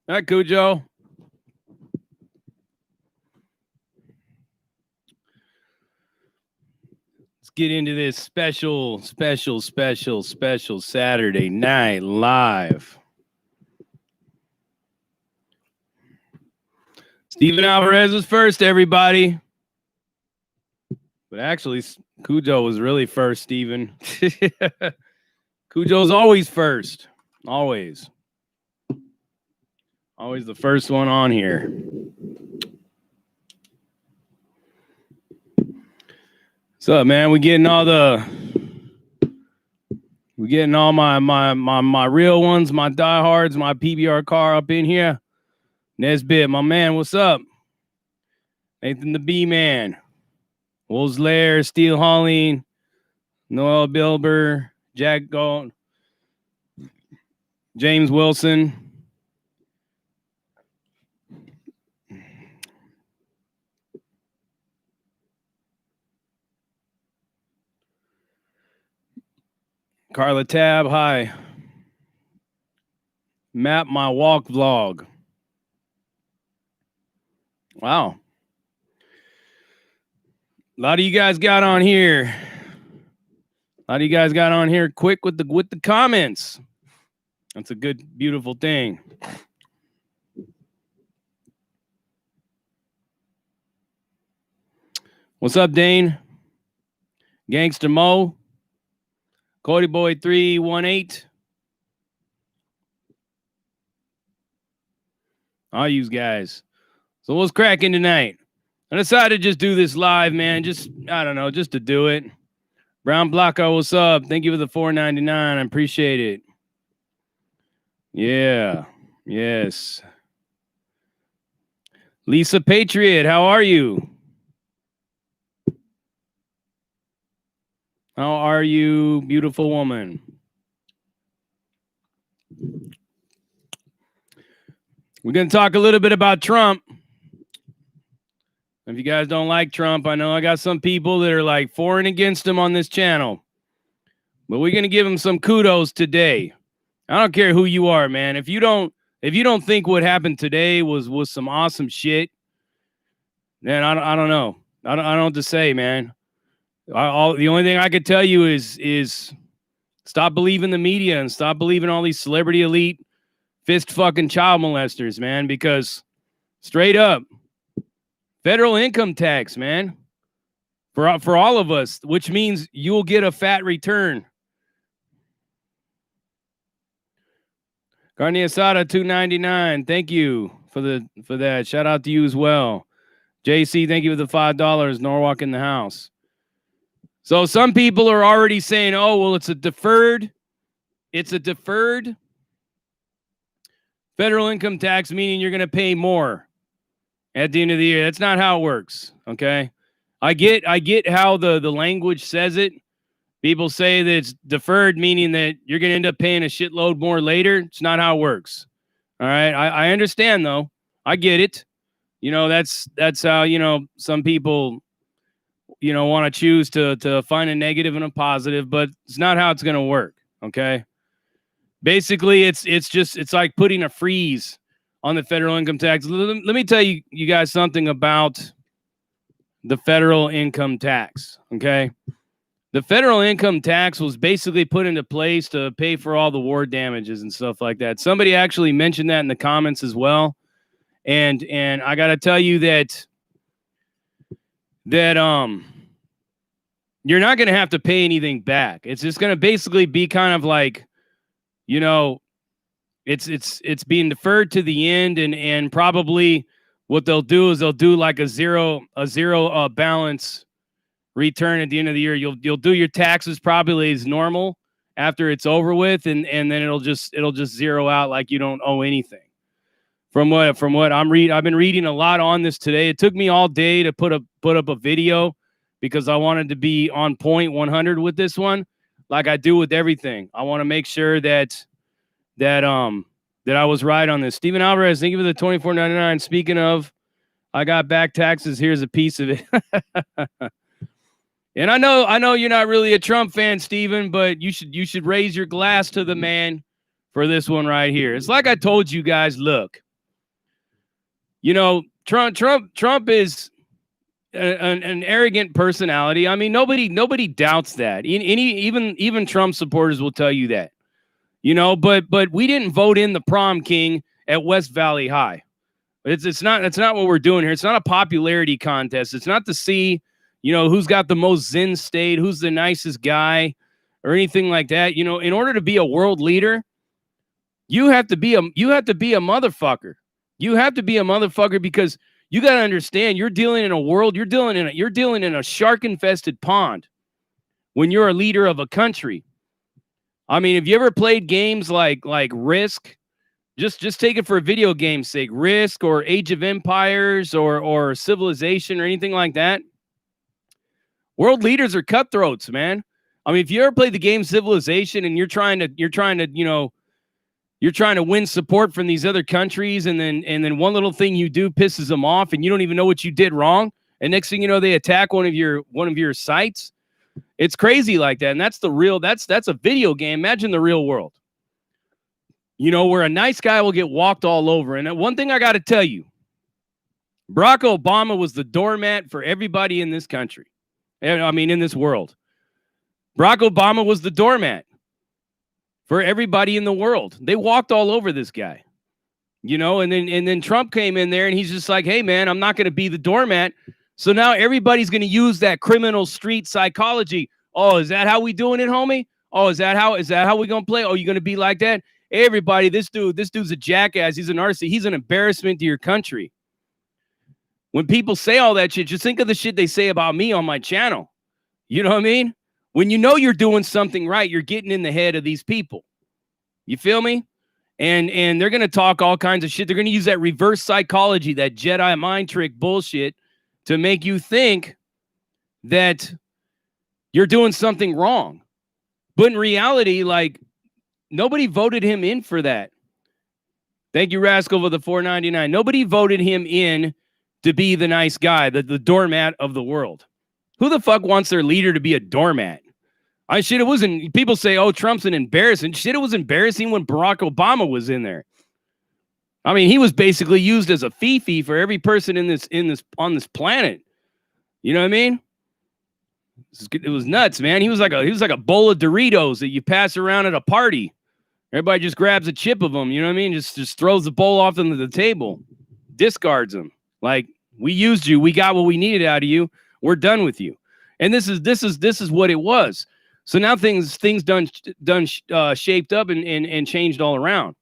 All right, Cujo. Let's get into this special Saturday Night Live. Steven Alvarez was first, everybody. But actually, Cujo was really first, Steven. Cujo's always first. Always. Always the first one on here. What's up, man? We getting all my real ones, my diehards, my PBR car up in here. Nesbitt, my man, what's up? Nathan the B-Man. Wolves Lair, Steel Holling, Noel Bilber, Jack Gold, James Wilson. Carla Tab, hi. Map my walk vlog. Wow. A lot of you guys got on here. Quick with the comments. That's a good, beautiful thing. What's up, Dane? Gangster Mo. Cody Boy 318. All you guys. So what's cracking tonight? I decided to just do this live, man. Just to do it. Brown Blanco, what's up? Thank you for the $4.99. I appreciate it. Yeah. Yes. Lisa Patriot, how are you? How are you, beautiful woman? We're going to talk a little bit about Trump. If you guys don't like Trump, I know I got some people that are like for and against him on this channel. But we're going to give him some kudos today. I don't care who you are, man. If you don't think what happened today was some awesome shit, then I don't know. I don't know what to say, man. The only thing I could tell you is stop believing the media and stop believing all these celebrity elite fist fucking child molesters, man, because straight up, federal income tax, man, for all of us, which means you'll get a fat return. Carne asada $2.99. Thank you for that. Shout out to you as well. JC, thank you for the $5. Norwalk in the house. So some people are already saying, oh, well, it's a deferred federal income tax, meaning you're going to pay more at the end of the year. That's not how it works, okay? I get how the language says it. People say that it's deferred, meaning that you're going to end up paying a shitload more later. It's not how it works, all right? I understand, though. I get it. You know, that's how, some people want to choose to find a negative and a positive, but it's not how it's going to work. Okay. Basically it's like putting a freeze on the federal income tax. Let me tell you guys something about the federal income tax. Okay. The federal income tax was basically put into place to pay for all the war damages and stuff like that. Somebody actually mentioned that in the comments as well. And I got to tell you that you're not going to have to pay anything back. It's just going to basically be kind of like, it's being deferred to the end, and probably what they'll do is they'll do like a zero balance return at the end of the year. You'll do your taxes probably as normal after it's over with, and then it'll just zero out like you don't owe anything. From what I've been reading a lot on this today. It took me all day to put up a video because I wanted to be on point 100 with this one, like I do with everything. I want to make sure that I was right on this. Steven Alvarez, thank you for the $24.99. Speaking of, I got back taxes. Here's a piece of it. And I know you're not really a Trump fan, Steven, but you should raise your glass to the man for this one right here. It's like I told you guys, look. you know, Trump is an arrogant personality. I mean, nobody doubts that. Even Trump supporters will tell you that. You know, but we didn't vote in the prom king at West Valley High. It's not what we're doing here. It's not a popularity contest. It's not to see, you know, who's got the most Zen state, who's the nicest guy, or anything like that. You know, in order to be a world leader, you have to be a motherfucker. You have to be a motherfucker because you got to understand you're dealing in a world, you're dealing in a shark infested pond when you're a leader of a country. I mean, have you ever played games like Risk? Just take it for a video game's sake. Risk or Age of Empires or Civilization or anything like that. World leaders are cutthroats, man. I mean, if you ever played the game Civilization and you're trying to win support from these other countries, and then one little thing you do pisses them off, and you don't even know what you did wrong, and next thing you know, they attack one of your sites. It's crazy like that, and that's a video game. Imagine the real world. You know, where a nice guy will get walked all over. And one thing I got to tell you, Barack Obama was the doormat for everybody in this country. I mean, in this world. Barack Obama was the doormat for everybody in the world. They walked all over this guy. You know, and then Trump came in there and he's just like, hey, man, I'm not going to be the doormat. So now everybody's going to use that criminal street psychology. Oh, is that how we doing it, homie? Oh, is that how we going to play? Oh, you going to be like that? Everybody, this dude's a jackass. He's an artist. He's an embarrassment to your country. When people say all that shit, just think of the shit they say about me on my channel. You know what I mean? When you know you're doing something right, you're getting in the head of these people. You feel me? And they're going to talk all kinds of shit. They're going to use that reverse psychology, that Jedi mind trick bullshit to make you think that you're doing something wrong. But in reality, like, nobody voted him in for that. Thank you, Rascal, for the $4.99. Nobody voted him in to be the nice guy, the doormat of the world. Who the fuck wants their leader to be a doormat? It wasn't. People say, "Oh, Trump's an embarrassing." Shit, it was embarrassing when Barack Obama was in there. I mean, he was basically used as a fifi for every person on this planet. You know what I mean? It was nuts, man. He was like a bowl of Doritos that you pass around at a party. Everybody just grabs a chip of them, you know what I mean? Just throws the bowl off into the table, discards them. Like, we used you, we got what we needed out of you. We're done with you. And this is what it was. So now things done shaped up and changed all around.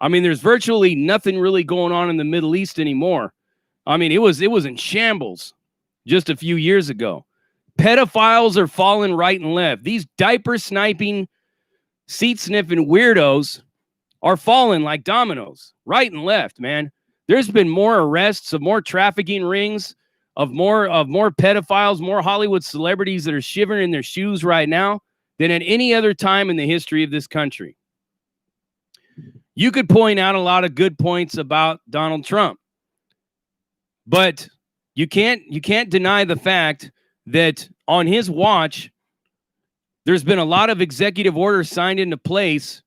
I mean, there's virtually nothing really going on in the Middle East anymore. I mean, it was in shambles just a few years ago. Pedophiles are falling right and left. These diaper sniping, seat sniffing weirdos are falling like dominoes, right and left, man. There's been more arrests of more trafficking rings, of more pedophiles, more Hollywood celebrities that are shivering in their shoes right now than at any other time in the history of this country. You could point out a lot of good points about Donald Trump, but you can't deny the fact that on his watch, there's been a lot of executive orders signed into place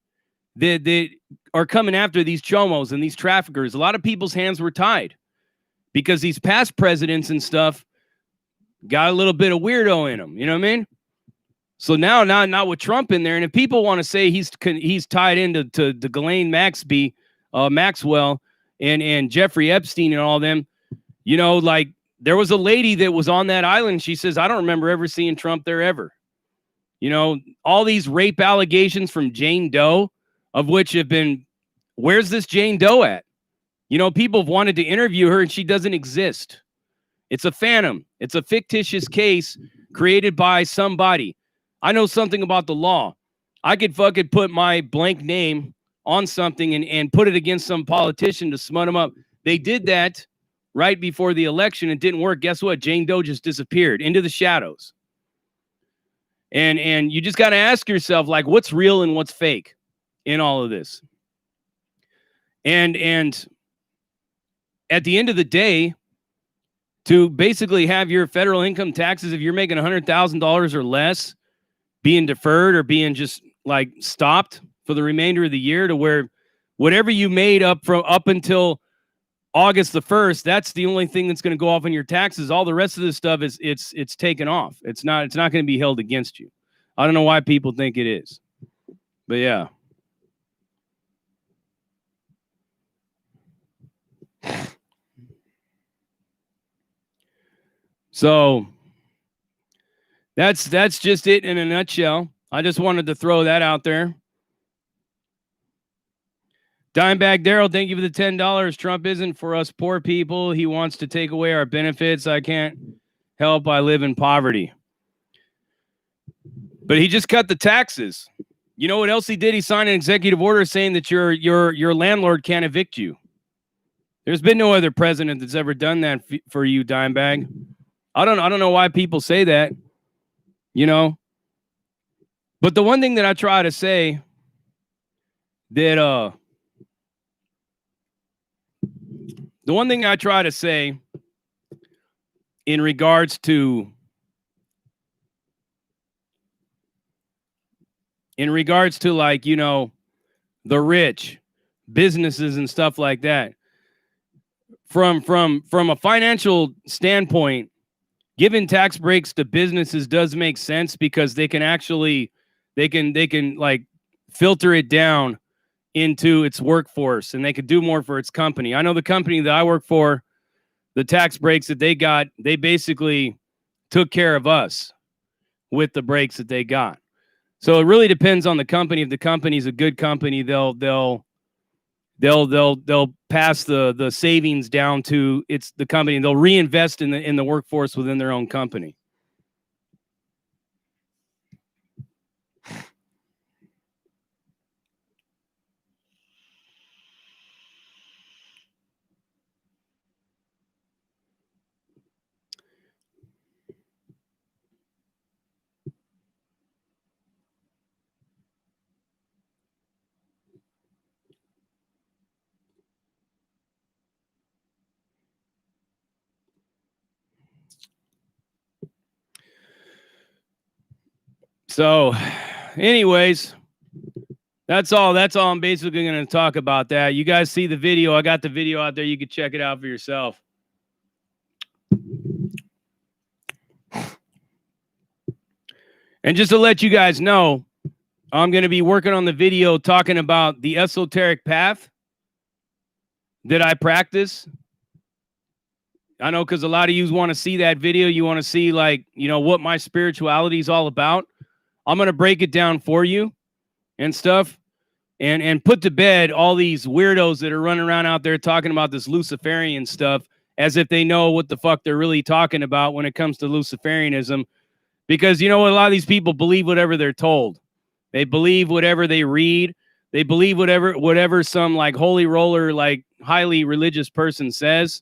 that are coming after these chomos and these traffickers. A lot of people's hands were tied because these past presidents and stuff got a little bit of weirdo in them. You know what I mean? So now not with Trump in there. And if people want to say he's tied into Ghislaine Maxwell and Jeffrey Epstein and all them, you know, like, there was a lady that was on that island. She says, I don't remember ever seeing Trump there ever. You know, all these rape allegations from Jane Doe, of which have been, where's this Jane Doe at? You know, people have wanted to interview her and she doesn't exist. It's a phantom. It's a fictitious case created by somebody. I know something about the law. I could fucking put my blank name on something and put it against some politician to smut them up. They did that right before the election. It didn't work. Guess what? Jane Doe just disappeared into the shadows. And you just got to ask yourself, like, what's real and what's fake in all of this? And at the end of the day, to basically have your federal income taxes, if you're making $100,000 or less, being deferred or being just like stopped for the remainder of the year, to where whatever you made up until August the 1st, that's the only thing that's going to go off on your taxes. All the rest of this stuff is it's taken off. It's not going to be held against you. I don't know why people think it is. But yeah. So that's just it in a nutshell. I just wanted to throw that out there. Dimebag Daryl, thank you for the $10. Trump isn't for us poor people. He wants to take away our benefits. I can't help. I live in poverty. But he just cut the taxes. You know what else he did? He signed an executive order saying that your landlord can't evict you. There's been no other president that's ever done that for you, Dimebag. I don't know why people say that, you know. But the one thing that I try to say that the one thing I try to say in regards to like, you know, the rich, businesses and stuff like that, from a financial standpoint, giving tax breaks to businesses does make sense because they can actually they can like filter it down into its workforce and they could do more for its company. I know the company that I work for, the tax breaks that they got, they basically took care of us with the breaks that they got. So it really depends on the company. If the company's a good company, they'll pass the savings down to the company, and they'll reinvest in the workforce within their own company. So, anyways, that's all I'm basically going to talk about that. You guys see the video. I got the video out there. You can check it out for yourself. And just to let you guys know, I'm going to be working on the video talking about the esoteric path that I practice. I know because a lot of you want to see that video. You want to see, like, you know, what my spirituality is all about. I'm going to break it down for you and stuff and put to bed all these weirdos that are running around out there talking about this Luciferian stuff as if they know what the fuck they're really talking about when it comes to Luciferianism. Because, you know what? A lot of these people believe whatever they're told. They believe whatever they read. They believe whatever some like holy roller, like highly religious person says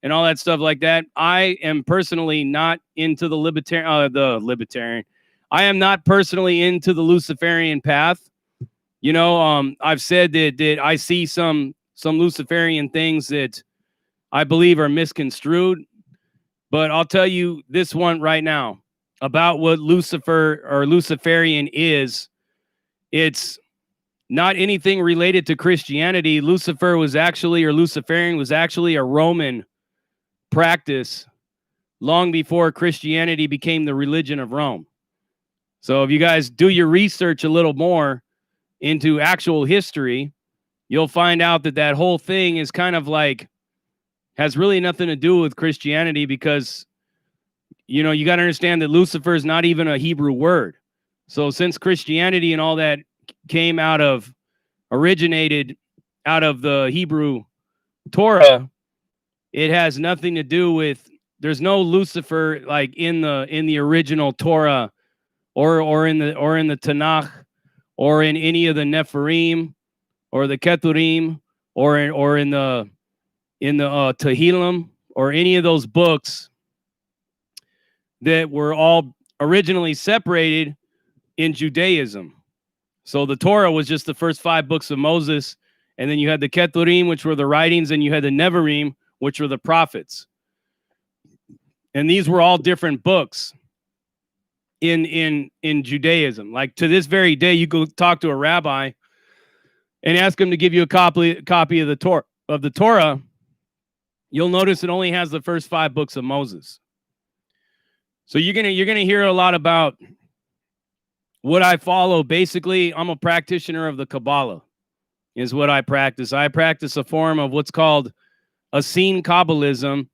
and all that stuff like that. I am personally not into the libertarian. I am not personally into the Luciferian path. You know, I've said that I see some Luciferian things that I believe are misconstrued. But I'll tell you this one right now about what Lucifer or Luciferian is. It's not anything related to Christianity. Luciferian was actually a Roman practice long before Christianity became the religion of Rome. So if you guys do your research a little more into actual history, you'll find out that whole thing is kind of like has really nothing to do with Christianity because, you know, you got to understand that Lucifer is not even a Hebrew word. So since Christianity and all that originated out of the Hebrew Torah, it has nothing to do with, there's no Lucifer like in the original Torah or in the Tanakh or in any of the Nephirim or the Kethurim or in the Tehillim or any of those books that were all originally separated in Judaism. So the Torah was just the first 5 books of Moses, and then you had the Kethurim, which were the writings, and you had the Nevi'im, which were the prophets. And these were all different books in Judaism. Like to this very day, you go talk to a rabbi and ask him to give you a copy of the Torah, you'll notice it only has the first 5 books of Moses. So you're gonna hear a lot about what I follow. Basically, I'm a practitioner of the Kabbalah, is what I practice. I practice a form of what's called Essene Kabbalism.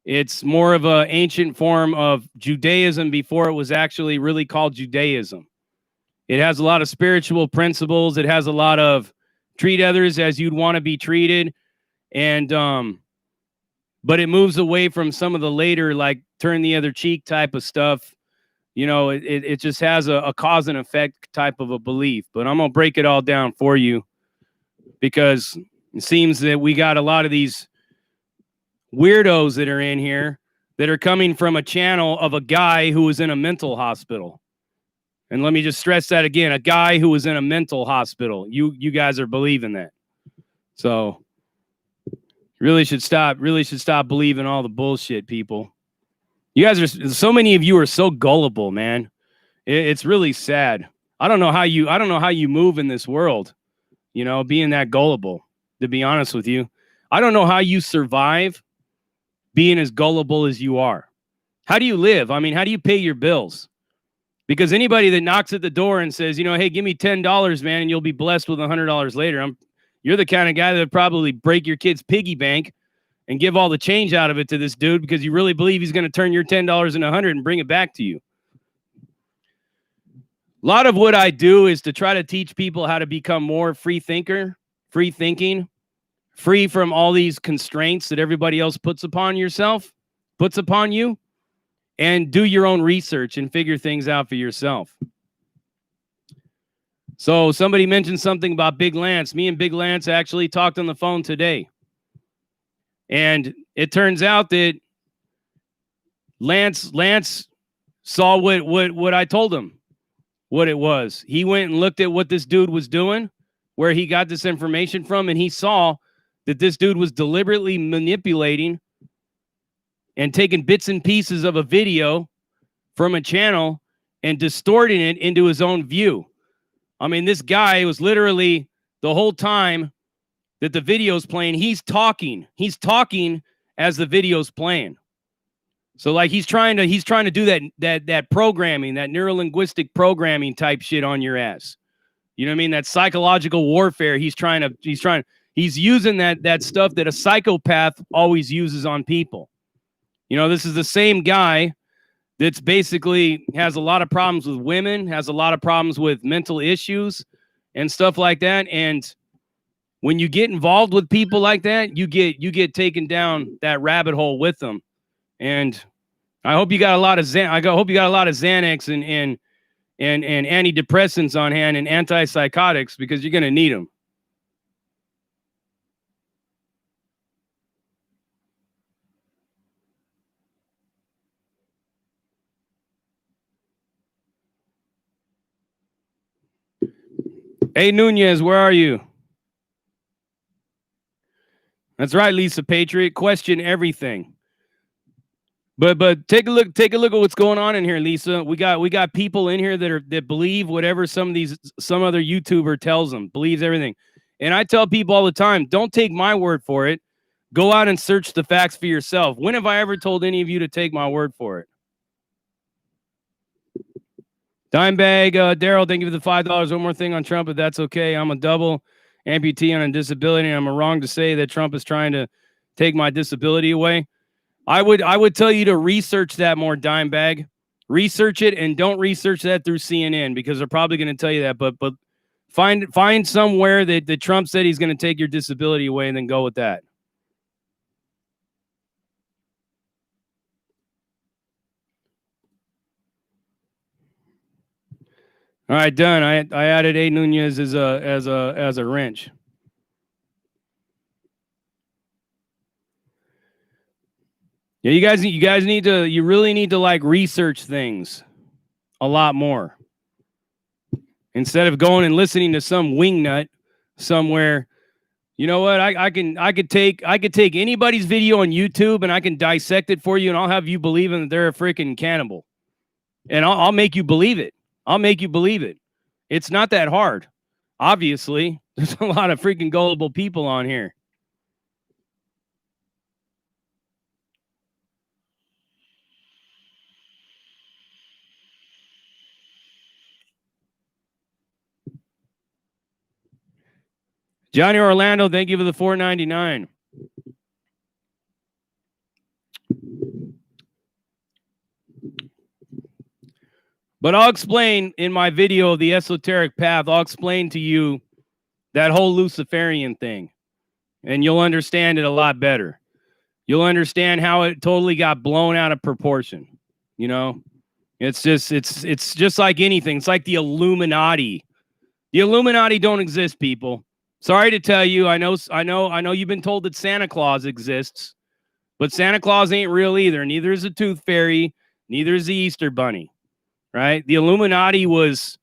It's more of an ancient form of Judaism before it was actually really called Judaism. It has a lot of spiritual principles. It has a lot of treat others as you'd want to be treated. And, but it moves away from some of the later, like turn the other cheek type of stuff. You know, it just has a cause and effect type of a belief. But I'm going to break it all down for you, because it seems that we got a lot of these weirdos that are in here that are coming from a channel of a guy who was in a mental hospital. And let me just stress that again, a guy who was in a mental hospital. You guys are believing that. So really should stop believing all the bullshit, people. You guys are, so many of you are so gullible, man. It's really sad. I don't know how you move in this world, you know, being that gullible, to be honest with you. I don't know how you survive being as gullible as you are. How do you live? I mean, how do you pay your bills? Because anybody that knocks at the door and says, you know, hey, give me $10, man, and you'll be blessed with $100 later, you're the kind of guy that would probably break your kid's piggy bank and give all the change out of it to this dude because you really believe he's going to turn your $10 into $100 and bring it back to you. A lot of what I do is to try to teach people how to become more free thinking, free from all these constraints that everybody else puts upon you, and do your own research and figure things out for yourself. So somebody mentioned something about Big Lance. Me and Big Lance actually talked on the phone today. And it turns out that Lance saw what I told him, what it was. He went and looked at what this dude was doing, where he got this information from, and he saw that this dude was deliberately manipulating and taking bits and pieces of a video from a channel and distorting it into his own view. I mean, this guy was literally, the whole time that the video's playing, he's talking as the video's playing. So like he's trying to do that programming, that neurolinguistic programming type shit on your ass. You know what I mean? That psychological warfare. He's using that stuff that a psychopath always uses on people. You know, this is the same guy that's basically has a lot of problems with women, has a lot of problems with mental issues and stuff like that. And when you get involved with people like that, you get taken down that rabbit hole with them. And I hope you got a lot of Xanax and antidepressants on hand and antipsychotics, because you're going to need them. Hey, Nunez, where are you? That's right, Lisa Patriot. Question everything. But take a look at what's going on in here, Lisa. We got people in here that believe whatever some other YouTuber tells them, believes everything. And I tell people all the time, don't take my word for it. Go out and search the facts for yourself. When have I ever told any of you to take my word for it? Dimebag, Daryl, thank you for the $5. One more thing on Trump, if that's okay. I'm a double amputee on a disability, and I'm wrong to say that Trump is trying to take my disability away. I would tell you to research that more, Dimebag. Research it, and don't research that through CNN, because they're probably going to tell you that. But find somewhere that Trump said he's going to take your disability away, and then go with that. All right, done. I added A. Nunez as a wrench. Yeah, you guys really need to like research things a lot more, instead of going and listening to some wingnut somewhere. You know what? I could take anybody's video on YouTube, and I can dissect it for you, and I'll have you believing that they're a freaking cannibal, and I'll make you believe it. I'll make you believe it. It's not that hard. Obviously, there's a lot of freaking gullible people on here. Johnny Orlando, thank you for the $4.99. But I'll explain in my video of the esoteric path, I'll explain to you that whole Luciferian thing, and you'll understand it a lot better. You'll understand how it totally got blown out of proportion. You know, it's just like anything. It's like the Illuminati. The Illuminati don't exist, people. Sorry to tell you. I know you've been told that Santa Claus exists, but Santa Claus ain't real either. Neither is the Tooth Fairy. Neither is the Easter Bunny. Right? The Illuminati was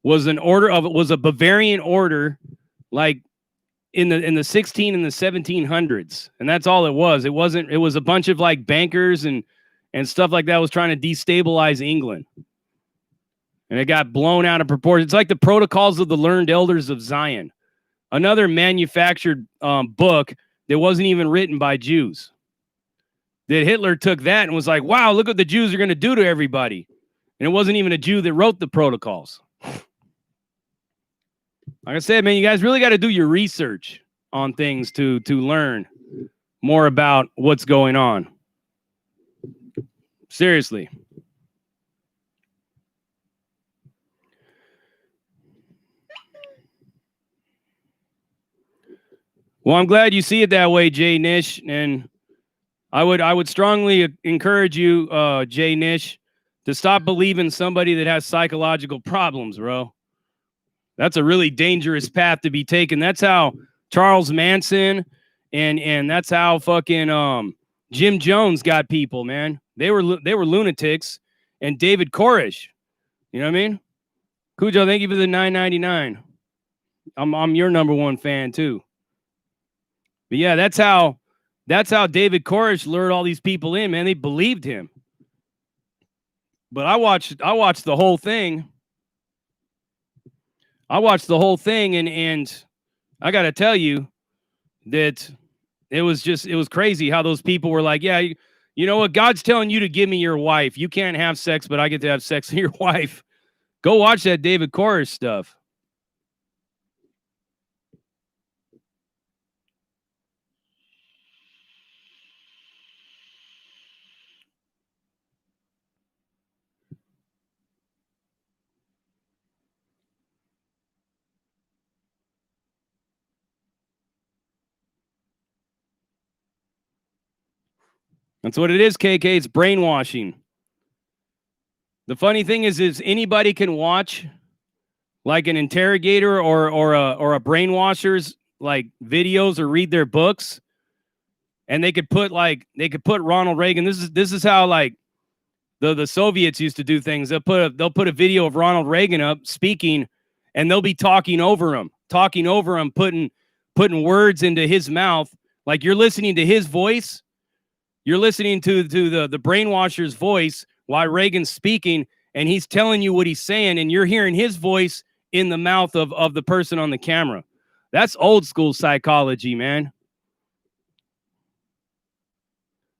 a Bavarian order, like in the 16 and the 1700s, and that's all it was. It was a bunch of like bankers and stuff like that was trying to destabilize England, and it got blown out of proportion. It's like the Protocols of the Learned Elders of Zion, another manufactured book that wasn't even written by Jews. That Hitler took that and was like, wow, look what the Jews are going to do to everybody. And it wasn't even a Jew that wrote the protocols. Like I said, man, you guys really got to do your research on things to learn more about what's going on. Seriously. Well, I'm glad you see it that way, Jay Nish, and I would strongly encourage you, Jay Nish, to stop believing somebody that has psychological problems, bro. That's a really dangerous path to be taken. That's how Charles Manson and that's how fucking Jim Jones got people, man. They were lunatics, and David Koresh. You know what I mean? Cujo, thank you for the $9.99. I'm your number one fan too. But yeah, that's how David Koresh lured all these people in, man. They believed him. But I watched the whole thing. And I got to tell you that it was crazy how those people were like, yeah, you know what? God's telling you to give me your wife. You can't have sex, but I get to have sex with your wife. Go watch that David Koresh stuff. That's what it is, KK. It's brainwashing. The funny thing is anybody can watch like an interrogator or a brainwasher's like videos or read their books, and they could put Ronald Reagan. This is how like the Soviets used to do things. They'll put a video of Ronald Reagan up speaking, and they'll be talking over him, putting words into his mouth. Like you're listening to his voice. You're listening to the brainwasher's voice while Reagan's speaking, and he's telling you what he's saying, and you're hearing his voice in the mouth of the person on the camera. That's old school psychology, man.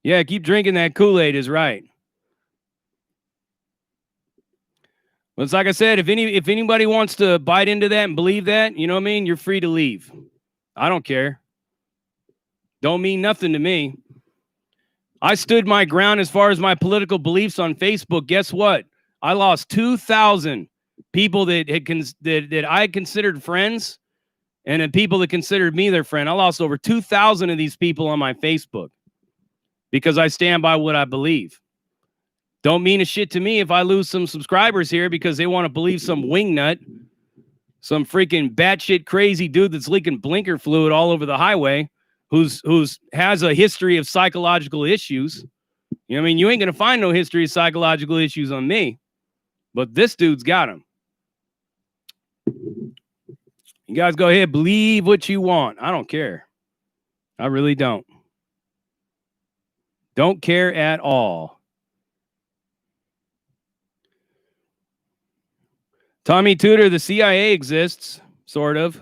Yeah, keep drinking that Kool-Aid is right. Well, it's like I said, if anybody wants to bite into that and believe that, you know what I mean? You're free to leave. I don't care. Don't mean nothing to me. I stood my ground as far as my political beliefs on Facebook. Guess what? I lost 2,000 people that I considered friends, and then people that considered me their friend. I lost over 2,000 of these people on my Facebook because I stand by what I believe. Don't mean a shit to me if I lose some subscribers here because they want to believe some wingnut, some freaking batshit crazy dude that's leaking blinker fluid all over the highway, who's has a history of psychological issues. You know what I mean? You ain't gonna find no history of psychological issues on me, but this dude's got them. You guys go ahead, believe what you want. I don't care. I really don't. Don't care at all. Tommy Tudor, the CIA exists, sort of.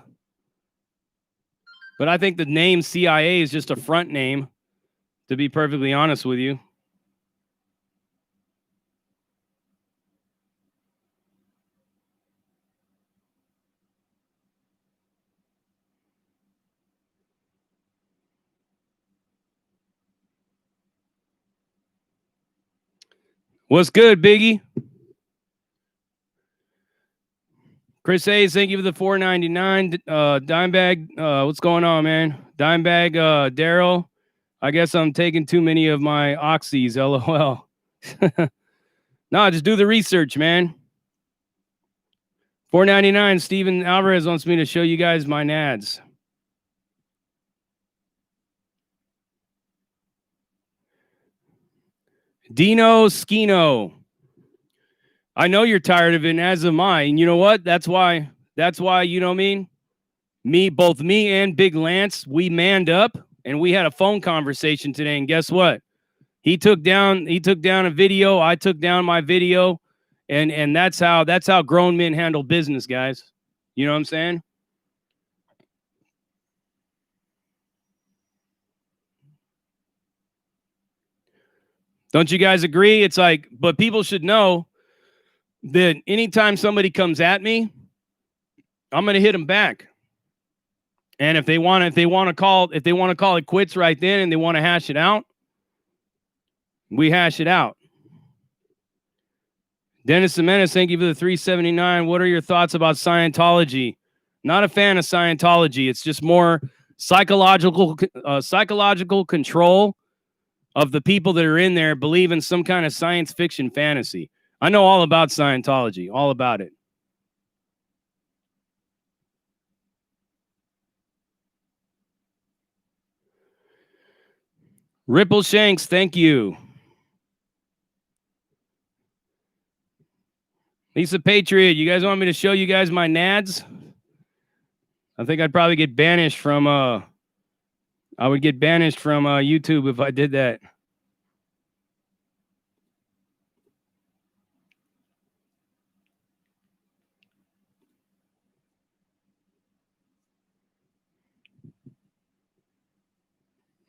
But I think the name CIA is just a front name, to be perfectly honest with you. What's good, Biggie? Chris Hayes, thank you for the $4.99. Dimebag, what's going on, man? Dimebag, Daryl. I guess I'm taking too many of my oxys, LOL. No, just do the research, man. $4.99. Steven Alvarez wants me to show you guys my nads. Dino Skino. I know you're tired of it, and as am I. And you know what? That's why, you know what I mean? Both me and Big Lance, we manned up and we had a phone conversation today. And guess what? He took down a video. I took down my video. And that's how grown men handle business, guys. You know what I'm saying? Don't you guys agree? It's like, but people should know that anytime somebody comes at me, I'm going to hit them back. And if they want to call it quits right then and they want to hash it out, we hash it out. Dennis Jimenez, thank you for the $3.79. What are your thoughts about Scientology? Not a fan of Scientology. It's just more psychological control of the people that are in there, believe in some kind of science fiction fantasy. I know all about Scientology, all about it. Ripple Shanks, thank you. Lisa Patriot, you guys want me to show you guys my nads? I think I'd probably get banished from YouTube if I did that.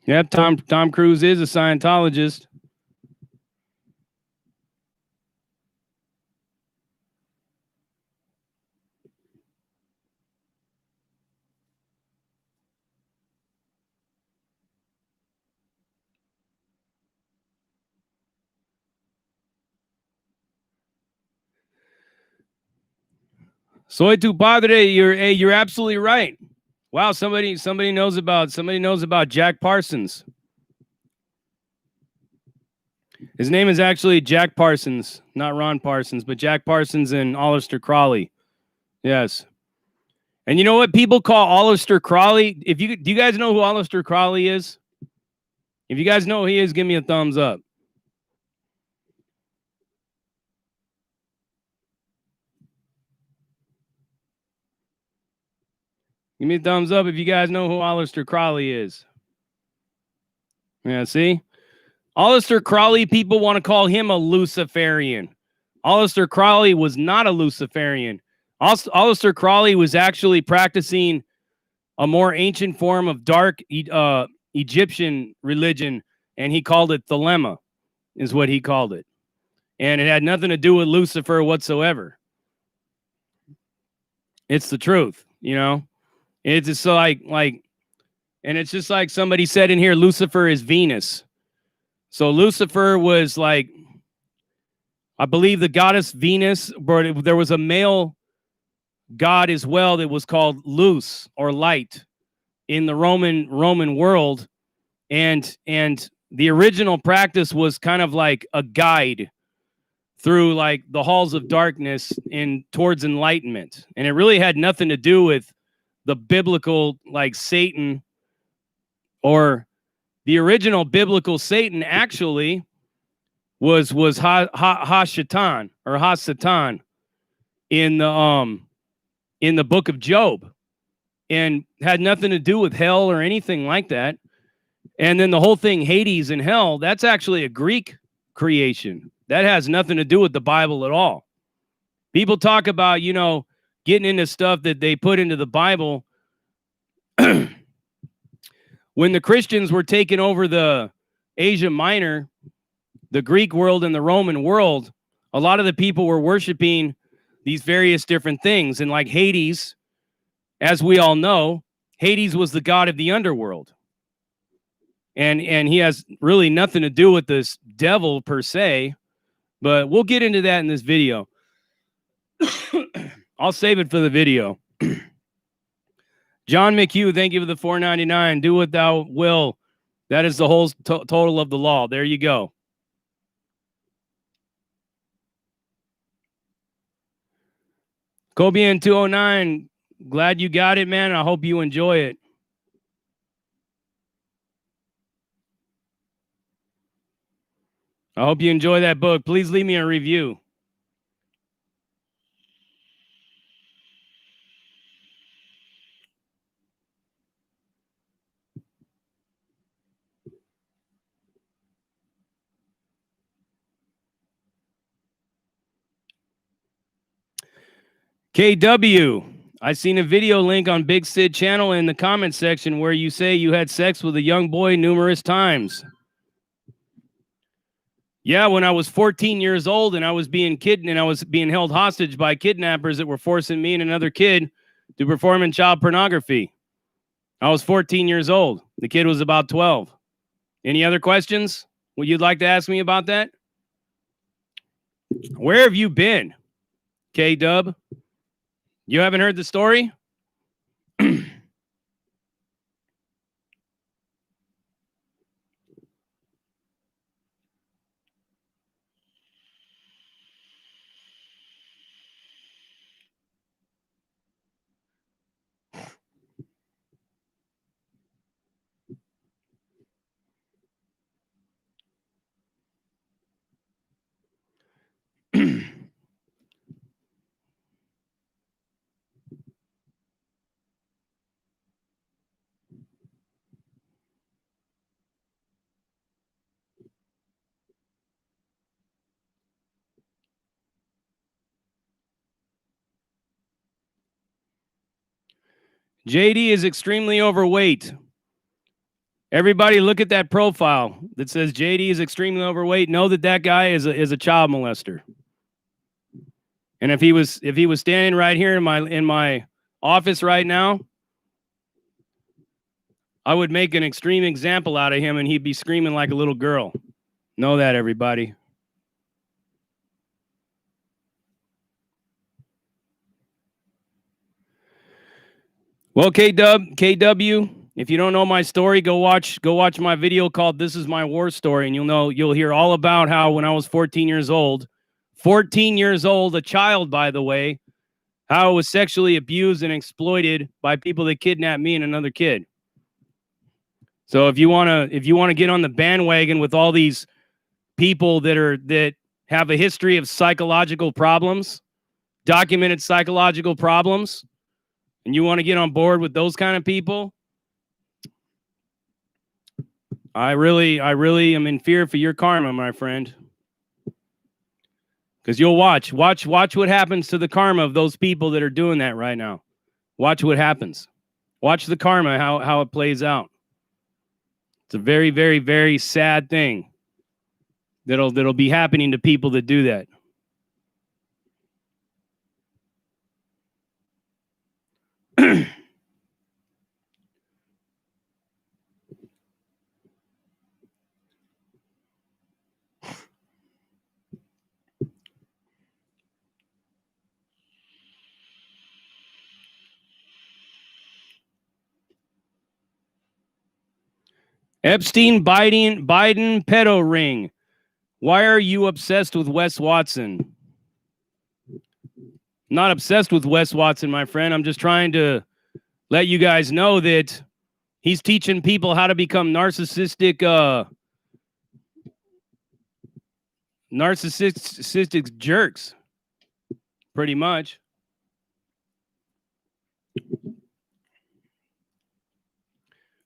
Yeah, Tom Cruise is a Scientologist. Soy tu padre, you're absolutely right. Wow, somebody knows about Jack Parsons. His name is actually Jack Parsons, not Ron Parsons, but Jack Parsons and Aleister Crowley. Yes. And you know what people call Aleister Crowley? Do you guys know who Aleister Crowley is? If you guys know who he is, give me a thumbs up. Give me a thumbs up if you guys know who Aleister Crowley is. Yeah, see? Aleister Crowley, people want to call him a Luciferian. Aleister Crowley was not a Luciferian. Aleister Crowley was actually practicing a more ancient form of dark Egyptian religion, and he called it Thelema, is what he called it. And it had nothing to do with Lucifer whatsoever. It's the truth, you know? It's just like, and it's just like somebody said in here, Lucifer is Venus. So Lucifer was like, I believe the goddess Venus, but there was a male god as well that was called Luz or light in the Roman world. And the original practice was kind of like a guide through like the halls of darkness and towards enlightenment. And it really had nothing to do with the biblical, like Satan, or the original biblical Satan actually was Ha-Shatan or Ha-Satan in the book of Job, and had nothing to do with hell or anything like that. And then the whole thing, Hades and hell, that's actually a Greek creation. That has nothing to do with the Bible at all. People talk about, you know, getting into stuff that they put into the Bible. When the Christians were taking over the Asia Minor, the Greek world and the Roman world, a lot of the people were worshiping these various different things. And like Hades, as we all know, Hades was the god of the underworld. And he has really nothing to do with this devil per se, But we'll get into that in this video. I'll save it for the video. John McHugh, thank you for the $4.99. Do what thou will. That is the whole total of the law. There you go. Kobe 209, glad you got it, man. I hope you enjoy it. I hope you enjoy that book. Please leave me a review. KW, I seen a video link on Big Sid channel in the comment section where you say you had sex with a young boy numerous times. Yeah, when I was 14 years old and I was being held hostage by kidnappers that were forcing me and another kid to perform in child pornography. I was 14 years old. The kid was about 12. Any other questions? Would you like to ask me about that? Where have you been, K-Dub? You haven't heard the story? JD is extremely overweight. Everybody look at that profile that says JD is extremely overweight. Know that that guy is a child molester. And if he was standing right here in my office right now, I would make an extreme example out of him and he'd be screaming like a little girl. Know that, everybody. Well, KW, if you don't know my story, go watch my video called This Is My War Story, and you'll hear all about how when I was 14 years old, a child, by the way, how I was sexually abused and exploited by people that kidnapped me and another kid. So if you want to get on the bandwagon with all these people that have a history of psychological problems, documented psychological problems, and you want to get on board with those kind of people, I really am in fear for your karma, my friend. Because you'll watch what happens to the karma of those people that are doing that right now. Watch what happens. Watch the karma, how it plays out. It's a very, very, very sad thing that'll be happening to people that do that. Epstein, Biden, pedo ring. Why are you obsessed with Wes Watson? Not obsessed with Wes Watson, my friend. I'm just trying to let you guys know that he's teaching people how to become narcissistic jerks, pretty much.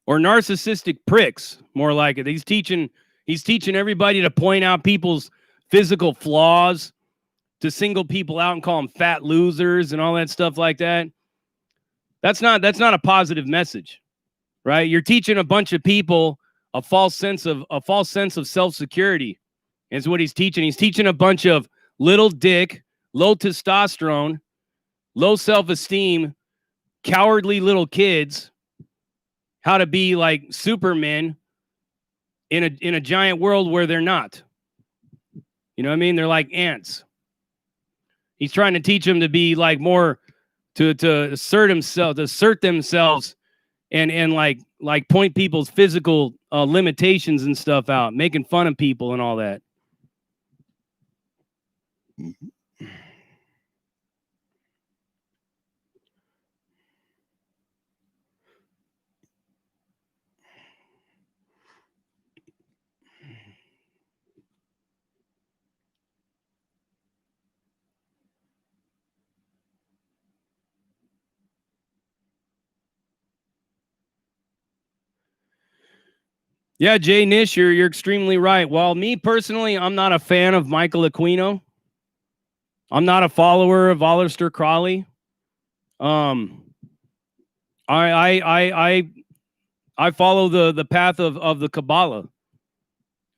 Or narcissistic pricks, more like it. He's teaching everybody to point out people's physical flaws, to single people out and call them fat losers and all that stuff like that. That's not a positive message, right? You're teaching a bunch of people a false sense of self-security. Is what he's teaching. He's teaching a bunch of little dick, low testosterone, low self-esteem, cowardly little kids how to be like supermen in a giant world where they're not. You know what I mean? They're like ants. He's trying to teach them to be like more to assert themselves and like point people's physical limitations and stuff out, making fun of people and all that. Yeah, Jay Nish, you're extremely right. While me personally, I'm not a fan of Michael Aquino. I'm not a follower of Aleister Crowley. I follow the path of the Kabbalah.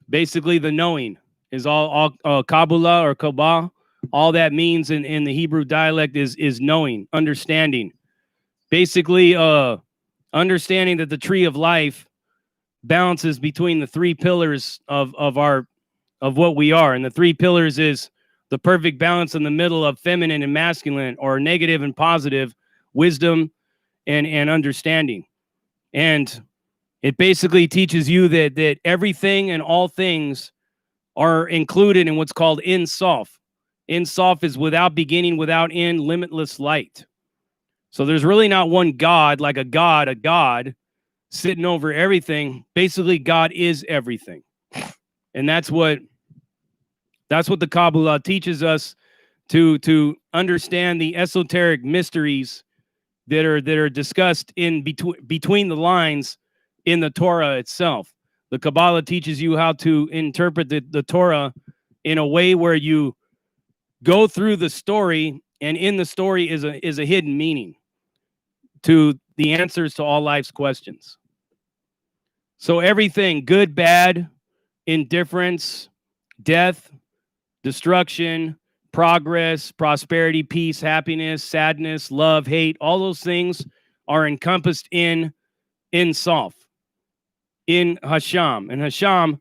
Basically, the knowing is all Kabbalah or Kabbalah. All that means in the Hebrew dialect is knowing, understanding. Basically, understanding that the tree of life balances between the three pillars of what we are, and the three pillars is the perfect balance in the middle of feminine and masculine, or negative and positive, wisdom and understanding. And it basically teaches you that everything and all things are included in what's called Ein Sof. Ein Sof is without beginning, without end, limitless light. So there's really not one God, like a God sitting over everything. Basically, God is everything. And that's what the Kabbalah teaches us, to understand the esoteric mysteries that are discussed in between the lines in the Torah itself. The Kabbalah teaches you how to interpret the Torah in a way where you go through the story, and in the story is a hidden meaning to the answers to all life's questions. So everything, good, bad, indifference, death, destruction, progress, prosperity, peace, happiness, sadness, love, hate, all those things are encompassed in Sof, in Hashem. And Hashem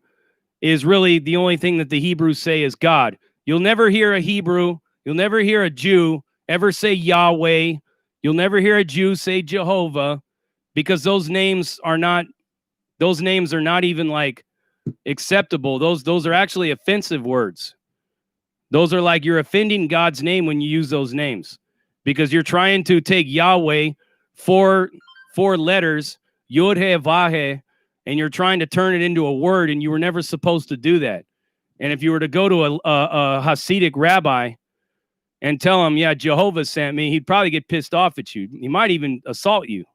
is really the only thing that the Hebrews say is God. You'll never hear a Hebrew, you'll never hear a Jew ever say Yahweh. You'll never hear a Jew say Jehovah, because those names are not even like acceptable. Those are actually offensive words. Those are like, you're offending God's name when you use those names, because you're trying to take Yahweh, four letters, Yod He Vahe, and you're trying to turn it into a word, and you were never supposed to do that. And if you were to go to a Hasidic rabbi and tell him, yeah, Jehovah sent me, he'd probably get pissed off at you. He might even assault you.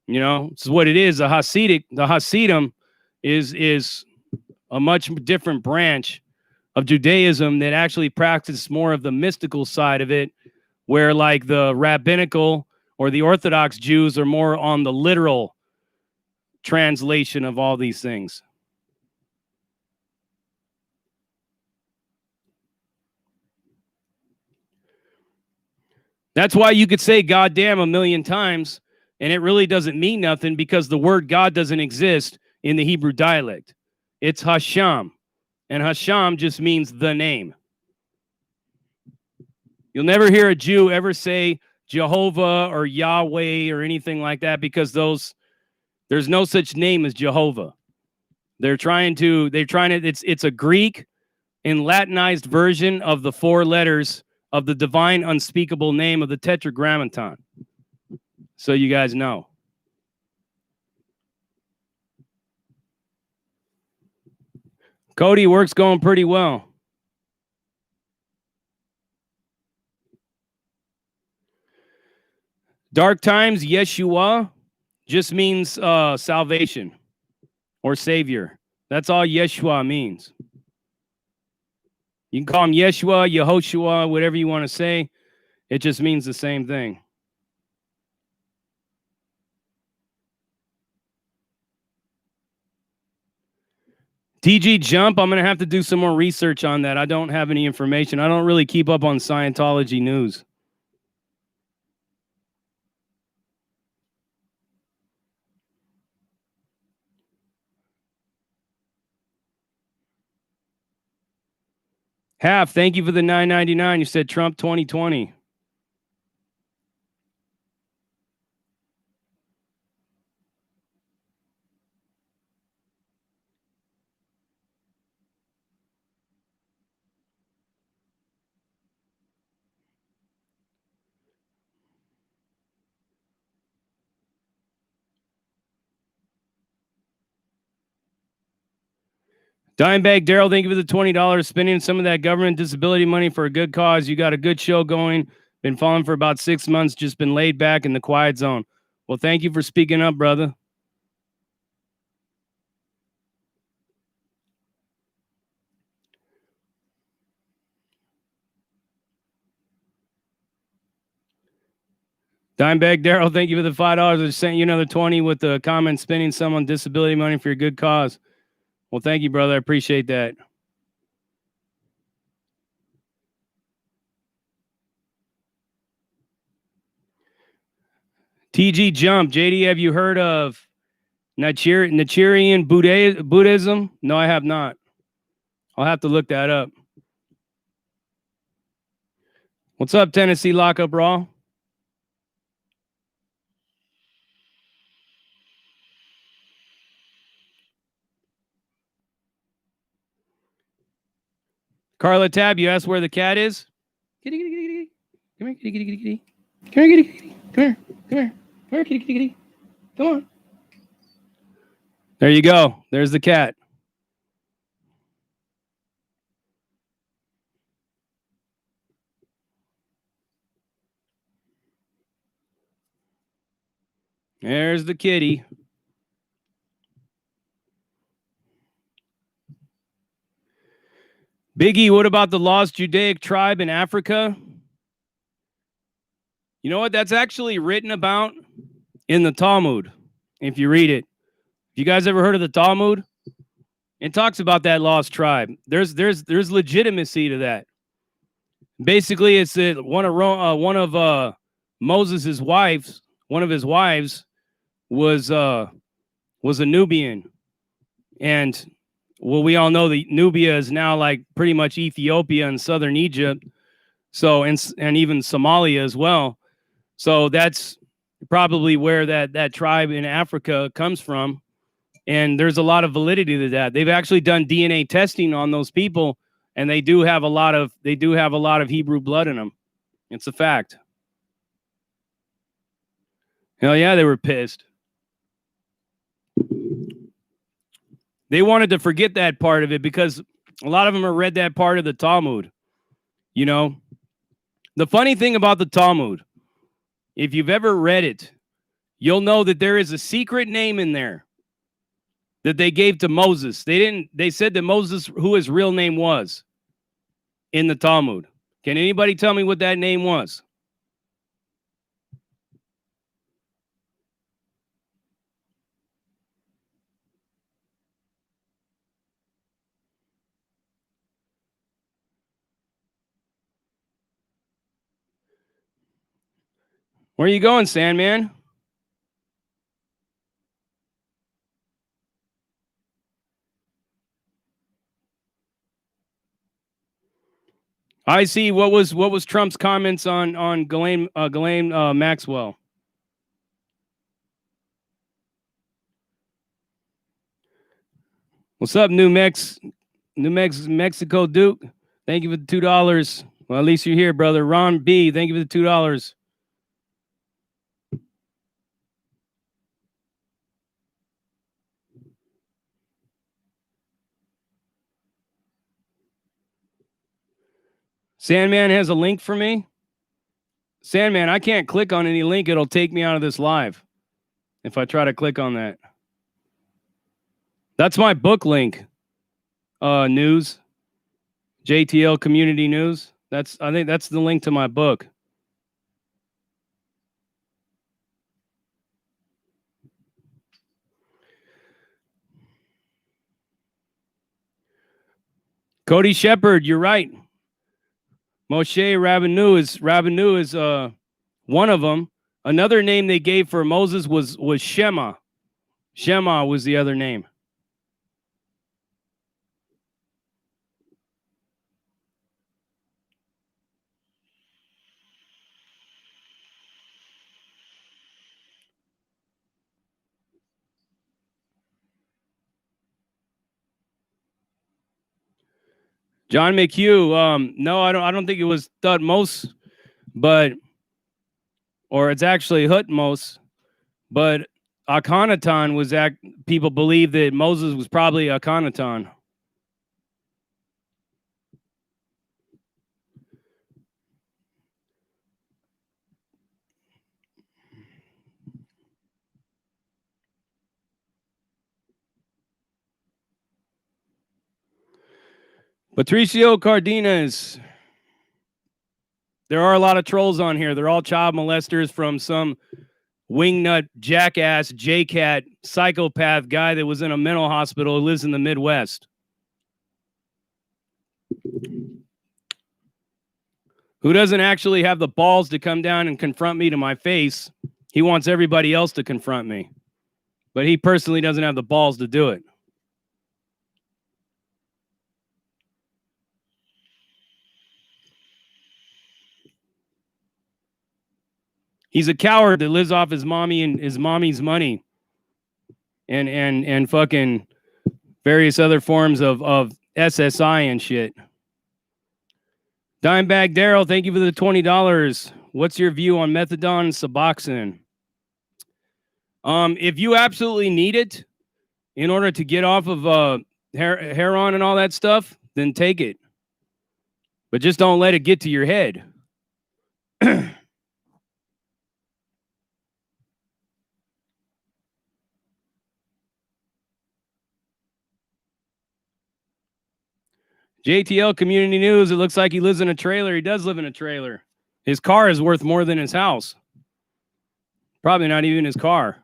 You know, this is what it is. The Hasidim is a much different branch of Judaism that actually practices more of the mystical side of it, where like the rabbinical or the Orthodox Jews are more on the literal translation of all these things. That's why you could say goddamn a million times, and it really doesn't mean nothing, because the word God doesn't exist in the Hebrew dialect. It's Hashem, and Hashem just means the name. You'll never hear a Jew ever say Jehovah or Yahweh or anything like that, because there's no such name as Jehovah. It's a Greek and Latinized version of the four letters of the divine unspeakable name of the Tetragrammaton. So you guys know. Cody, work's going pretty well. Dark times, Yeshua, just means salvation or savior. That's all Yeshua means. You can call him Yeshua, Yehoshua, whatever you want to say. It just means the same thing. TG Jump, I'm going to have to do some more research on that. I don't have any information. I don't really keep up on Scientology news. Half, thank you for the $9.99. You said Trump 2020. Dimebag Daryl, thank you for the $20. Spending some of that government disability money for a good cause. You got a good show going. Been following for about 6 months. Just been laid back in the quiet zone. Well, thank you for speaking up, brother. Dimebag Daryl, thank you for the $5. I just sent you another 20 with the comment spending some on disability money for your good cause. Well, thank you, brother. I appreciate that. TG Jump, JD, have you heard of Nichiren Buddhism? No, I have not. I'll have to look that up. What's up, Tennessee Lockup Raw? Carla Tab, you asked where the cat is? Kitty, kitty, kitty, kitty. Come here, kitty, kitty, kitty, kitty. Come here, kitty, kitty. Come here, come here. Come here, kitty, kitty, kitty. Come on. There you go. There's the cat. There's the kitty. Biggie, what about the lost Judaic tribe in Africa? You know what? That's actually written about in the Talmud, if you read it. You guys ever heard of the Talmud? It talks about that lost tribe. There's legitimacy to that. Basically, it's one of Moses' wives. One of his wives was a Nubian, and well, we all know that Nubia is now like pretty much Ethiopia and southern Egypt. So and even Somalia as well. So that's probably where that tribe in Africa comes from. And there's a lot of validity to that. They've actually done DNA testing on those people, and they do have a lot of Hebrew blood in them. It's a fact. Hell yeah, they were pissed. They wanted to forget that part of it because a lot of them have read that part of the Talmud. You know, the funny thing about the Talmud, if you've ever read it, you'll know that there is a secret name in there that they gave to Moses. They said that Moses, who his real name was in the Talmud. Can anybody tell me what that name was? Where are you going, Sandman? I see. What was Trump's comments on Ghislaine Maxwell? What's up, New Mexico Duke? Thank you for the $2. Well, at least you're here, brother. Ron B, thank you for the $2. Sandman has a link for me. Sandman, I can't click on any link. It'll take me out of this live if I try to click on that. That's my book link. News. JTL Community News. I think that's the link to my book. Cody Shepard, you're right. Moshe Rabbeinu is one of them. Another name they gave for Moses was Shema. Shema was the other name. John McHugh. No, I don't think it was Thutmose, but or it's actually Hutmose, but Akhenaton was people believe that Moses was probably Akhenaton. Patricio Cardenas. There are a lot of trolls on here. They're all child molesters from some wingnut jackass JCat psychopath guy that was in a mental hospital who lives in the Midwest. Who doesn't actually have the balls to come down and confront me to my face. He wants everybody else to confront me. But he personally doesn't have the balls to do it. He's a coward that lives off his mommy and his mommy's money. And fucking various other forms of SSI and shit. Dimebag Daryl, thank you for the $20. What's your view on methadone and Suboxone? If you absolutely need it in order to get off of heroin and all that stuff, then take it. But just don't let it get to your head. JTL Community News, it looks like he lives in a trailer. He does live in a trailer. His car is worth more than his house. Probably not even his car.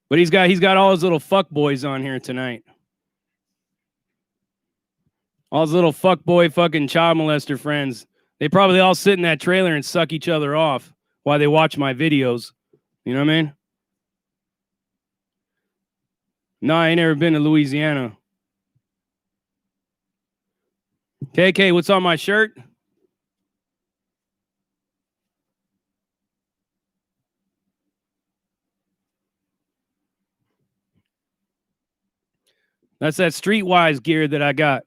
But he's got all his little fuck boys on here tonight. All his little fuck boy fucking child molester friends. They probably all sit in that trailer and suck each other off while they watch my videos. You know what I mean? No, I ain't never been to Louisiana. KK, what's on my shirt? That's that Streetwise gear that I got.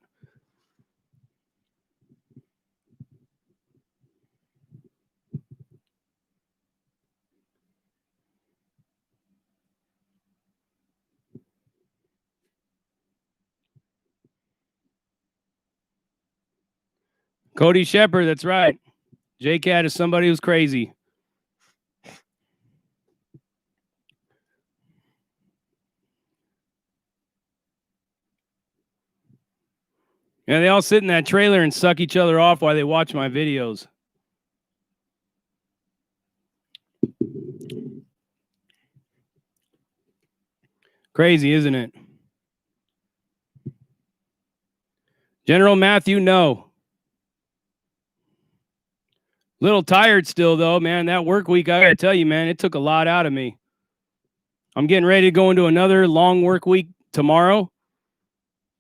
Cody Shepard, that's right. JCat is somebody who's crazy. Yeah, they all sit in that trailer and suck each other off while they watch my videos. Crazy, isn't it? General Matthew, no. Little tired still, though, man. That work week, I gotta tell you, man, it took a lot out of me. I'm getting ready to go into another long work week tomorrow.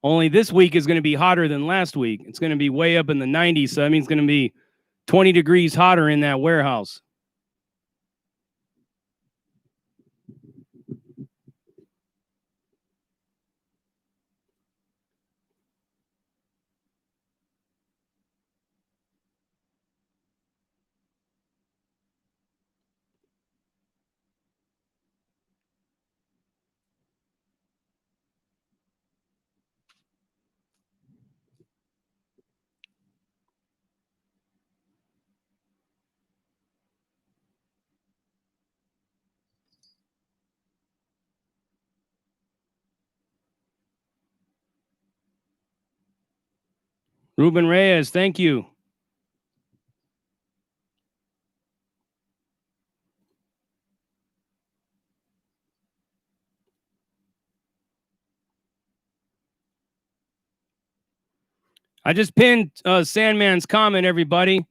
Only this week is going to be hotter than last week. It's going to be way up in the 90s. So that means it's going to be 20 degrees hotter in that warehouse. Ruben Reyes, thank you. I just pinned Sandman's comment, everybody.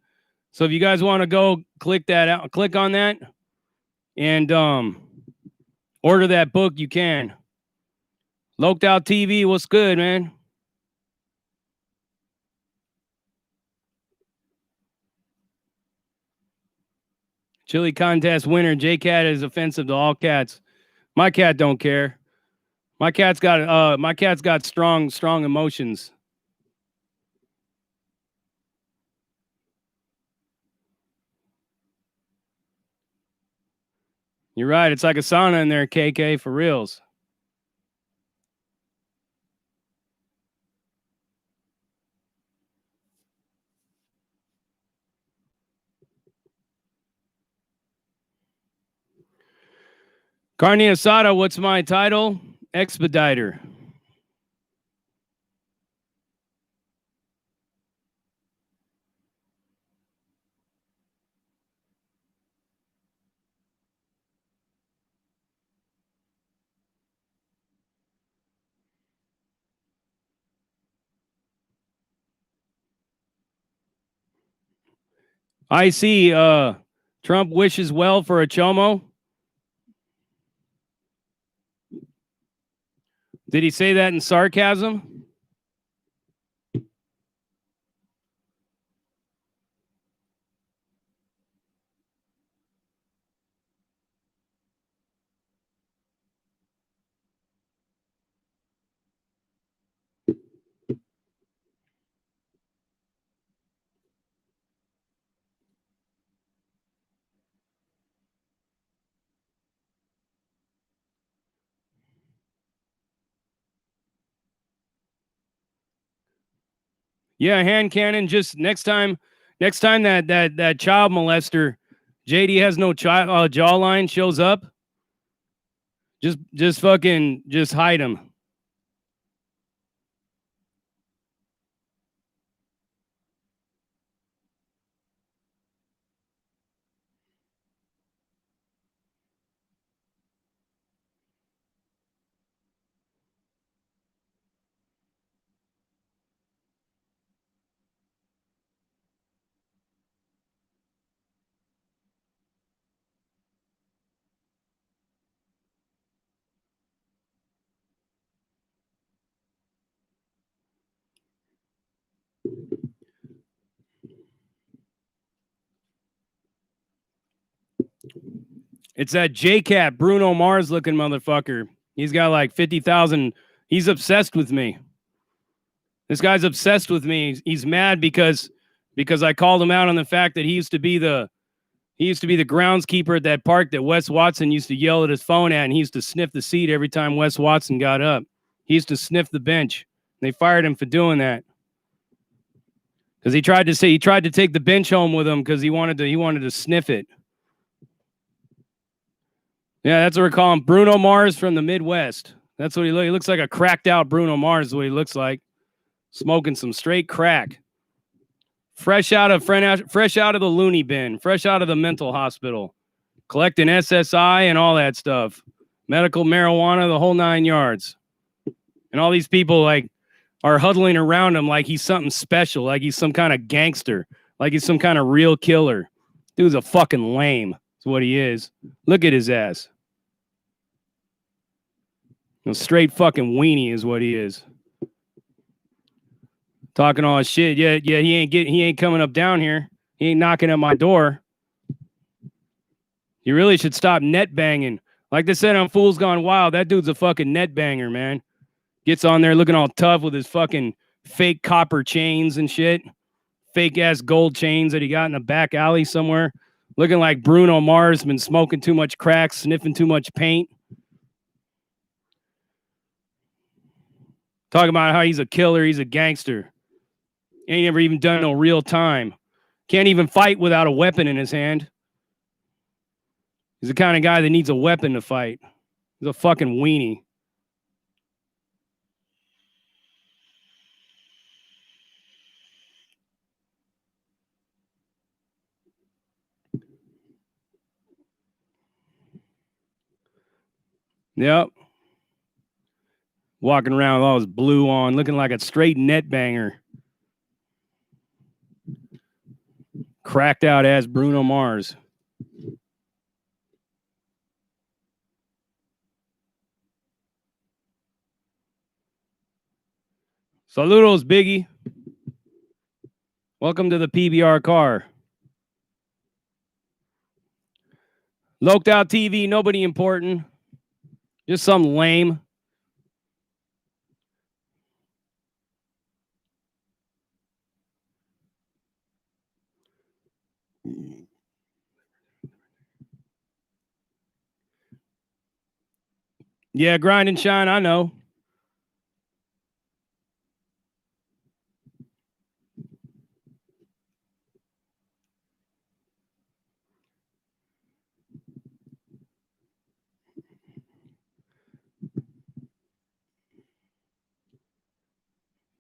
So if you guys want to go click that out, click on that and order that book, you can. Loked Out TV, what's good, man? Chili contest winner, JCat is offensive to all cats. My cat don't care. My cat's got strong emotions. You're right. It's like a sauna in there, KK, for reals. Carne asada, what's my title? Expediter. I see Trump wishes well for a Chomo. Did he say that in sarcasm? Yeah, hand cannon. Just next time that child molester JD has no child jawline shows up, just fucking just hide him. It's that JCat Bruno Mars looking motherfucker. He's got like 50,000. He's obsessed with me. This guy's obsessed with me. He's mad because I called him out on the fact that he used to be the groundskeeper at that park that Wes Watson used to yell at his phone at, and he used to sniff the seat every time Wes Watson got up. He used to sniff the bench. They fired him for doing that. Because he tried to take the bench home with him because he wanted to sniff it. Yeah, that's what we're calling Bruno Mars from the Midwest. That's what he looks like. A cracked out Bruno Mars is what he looks like. Smoking some straight crack. Fresh out of the loony bin, fresh out of the mental hospital, collecting SSI and all that stuff, medical marijuana, the whole 9 yards. And all these people like are huddling around him like he's something special, like he's some kind of gangster, like he's some kind of real killer. Dude's a fucking lame. That's what he is. Look at his ass. A straight fucking weenie is what he is. Talking all his shit. Yeah, he ain't coming up down here. He ain't knocking at my door. You really should stop net banging. Like they said on Fools Gone Wild, that dude's a fucking net banger, man. Gets on there looking all tough with his fucking fake copper chains and shit. Fake ass gold chains that he got in a back alley somewhere. Looking like Bruno Mars, been smoking too much crack, sniffing too much paint. Talking about how he's a killer, he's a gangster. Ain't never even done no real time. Can't even fight without a weapon in his hand. He's the kind of guy that needs a weapon to fight. He's a fucking weenie. Yep. Walking around with all his blue on, looking like a straight net banger. Cracked out ass Bruno Mars. Saludos, Biggie. Welcome to the PBR car. Loked Out TV, nobody important. Just some lame. Yeah, grind and shine. I know.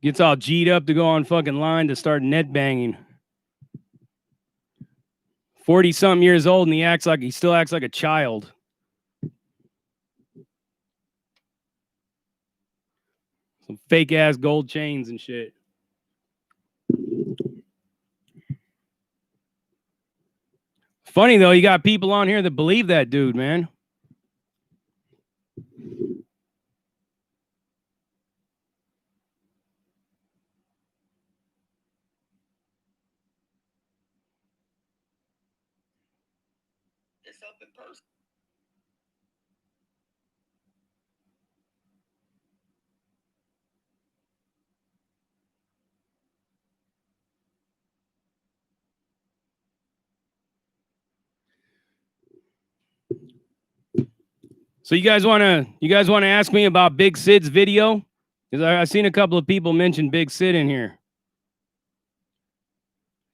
Gets all G'd up to go on fucking line to start net banging. 40-something years old, and he still acts like a child. Some fake ass gold chains and shit. Funny though, you got people on here that believe that dude, man. So you guys want to ask me about Big Sid's video? Because I've seen a couple of people mention Big Sid in here.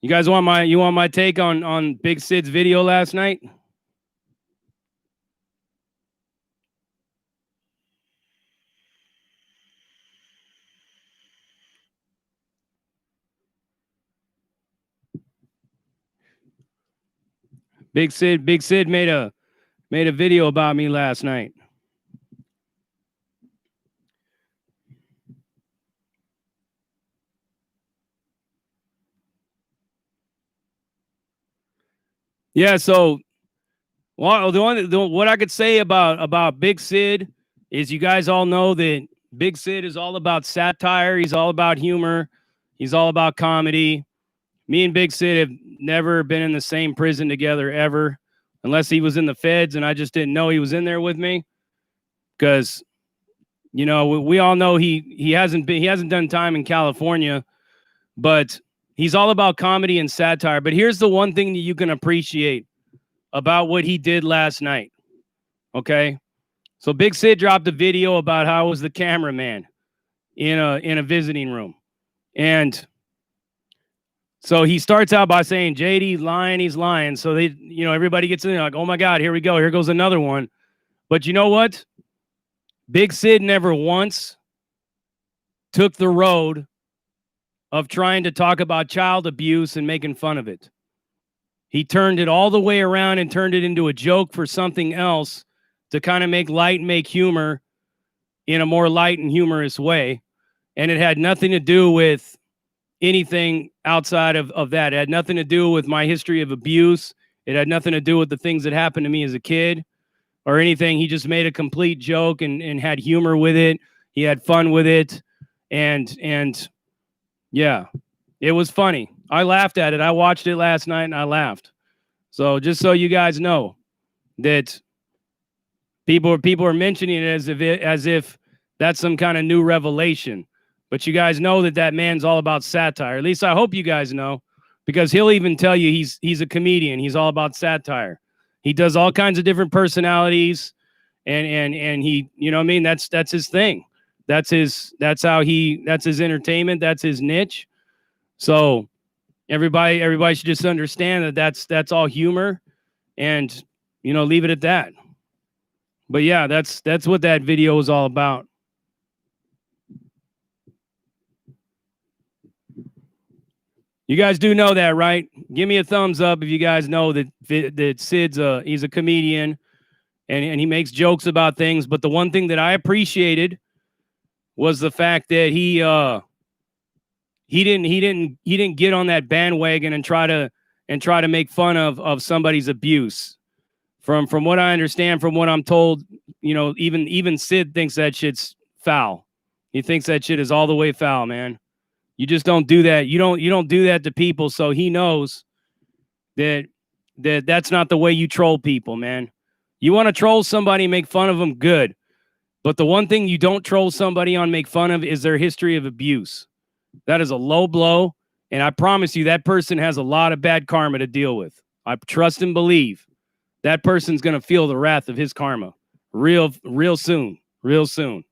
You guys want my take on Big Sid's video last night? Big Sid made a video about me last night. Yeah, so what I could say about Big Sid is you guys all know that Big Sid is all about satire, he's all about humor, he's all about comedy. Me and Big Sid have never been in the same prison together ever, unless he was in the feds and I just didn't know he was in there with me. Because, you know, we all know he hasn't done time in California, but he's all about comedy and satire. But here's the one thing that you can appreciate about what he did last night. Okay. So Big Sid dropped a video about how I was the cameraman in a visiting room. And so he starts out by saying, JD's lying, he's lying. So they, you know, everybody gets in there like, oh my God, here we go. Here goes another one. But you know what? Big Sid never once took the road of trying to talk about child abuse and making fun of it. He turned it all the way around and turned it into a joke for something else to kind of make light and make humor in a more light and humorous way. And it had nothing to do with anything outside of that. It had nothing to do with my history of abuse. It had nothing to do with the things that happened to me as a kid or anything. He just made a complete joke and had humor with it. He had fun with it. And yeah, it was funny. I laughed at it. I watched it last night and I laughed. So just so you guys know that people are mentioning it as if that's some kind of new revelation. But you guys know that man's all about satire. At least I hope you guys know, because he'll even tell you he's a comedian. He's all about satire. He does all kinds of different personalities, and he, you know what I mean? That's his thing. That's his entertainment. That's his niche. So everybody should just understand that that's all humor, and you know, leave it at that. But yeah, that's what that video is all about. You guys do know that, right? Give me a thumbs up if you guys know that Sid's he's a comedian and he makes jokes about things. But the one thing that I appreciated was the fact that he didn't get on that bandwagon and try to make fun of somebody's abuse. From what I understand, from what I'm told, you know, even Sid thinks that shit's foul. He thinks that shit is all the way foul, man. You just don't do that. You don't do that to people. So he knows that's not the way you troll people, man. You want to troll somebody, make fun of them, good. But the one thing you don't troll somebody on, make fun of, is their history of abuse. That is a low blow. And I promise you, that person has a lot of bad karma to deal with. I trust and believe that person's going to feel the wrath of his karma real soon. Real soon.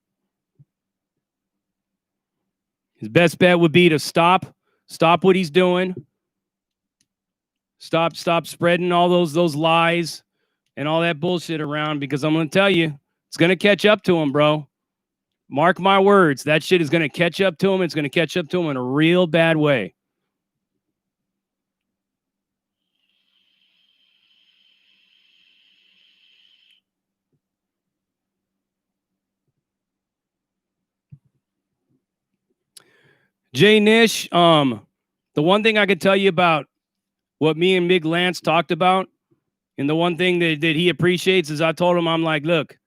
His best bet would be to stop what he's doing. Stop spreading all those lies and all that bullshit around, because I'm going to tell you, it's going to catch up to him, bro. Mark my words, that shit is going to catch up to him. It's going to catch up to him in a real bad way. Jay Nish, the one thing I could tell you about what me and Big Lance talked about, and the one thing that he appreciates, is I told him, I'm like, look,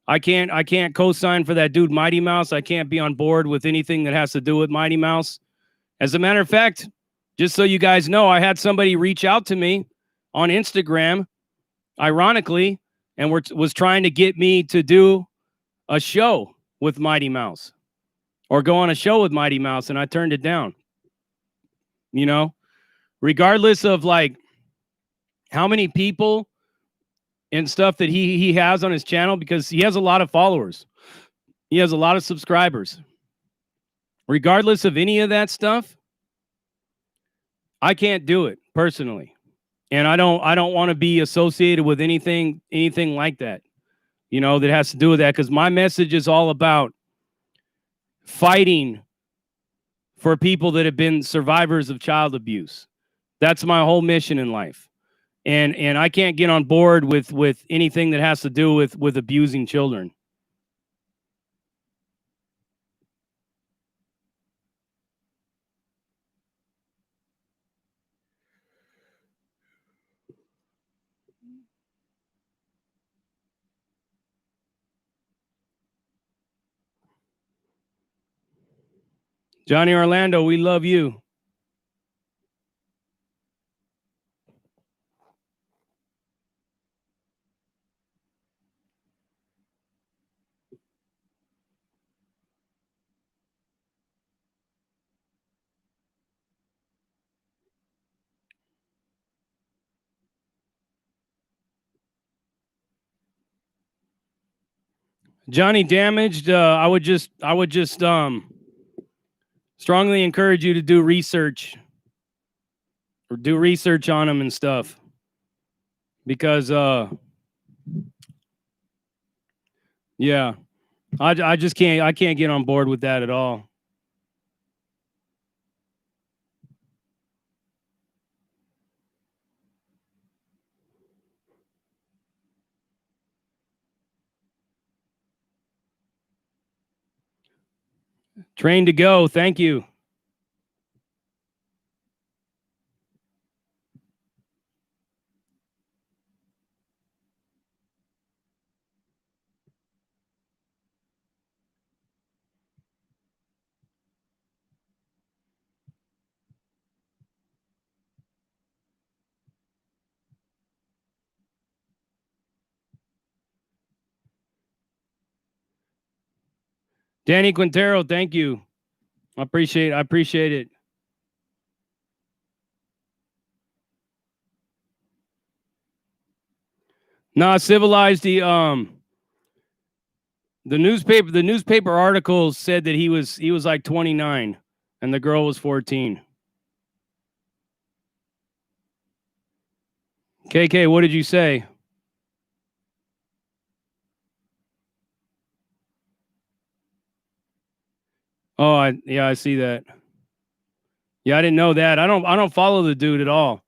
I can't co-sign for that dude Mighty Mouse. I can't be on board with anything that has to do with Mighty Mouse. As a matter of fact, just so you guys know, I had somebody reach out to me on Instagram, ironically, and was trying to get me to do a show with Mighty Mouse or go on a show with Mighty Mouse, and I turned it down. You know, regardless of like how many people and stuff that he has on his channel, because he has a lot of followers. He has a lot of subscribers. Regardless of any of that stuff, I can't do it personally. And I don't want to be associated with anything like that, you know, that has to do with that, because my message is all about fighting for people that have been survivors of child abuse. That's my whole mission in life. And I can't get on board with anything that has to do with abusing children. Johnny Orlando, we love you. Johnny Damaged, I would just strongly encourage you to do research, or do research on him and stuff, because yeah, I just can't get on board with that at all. Train to go. Thank you. Danny Quintero, thank you. I appreciate it. Nah, Civilized, the newspaper article said that he was like 29 and the girl was 14. KK, what did you say? Oh, I see that. Yeah, I didn't know that. I don't follow the dude at all.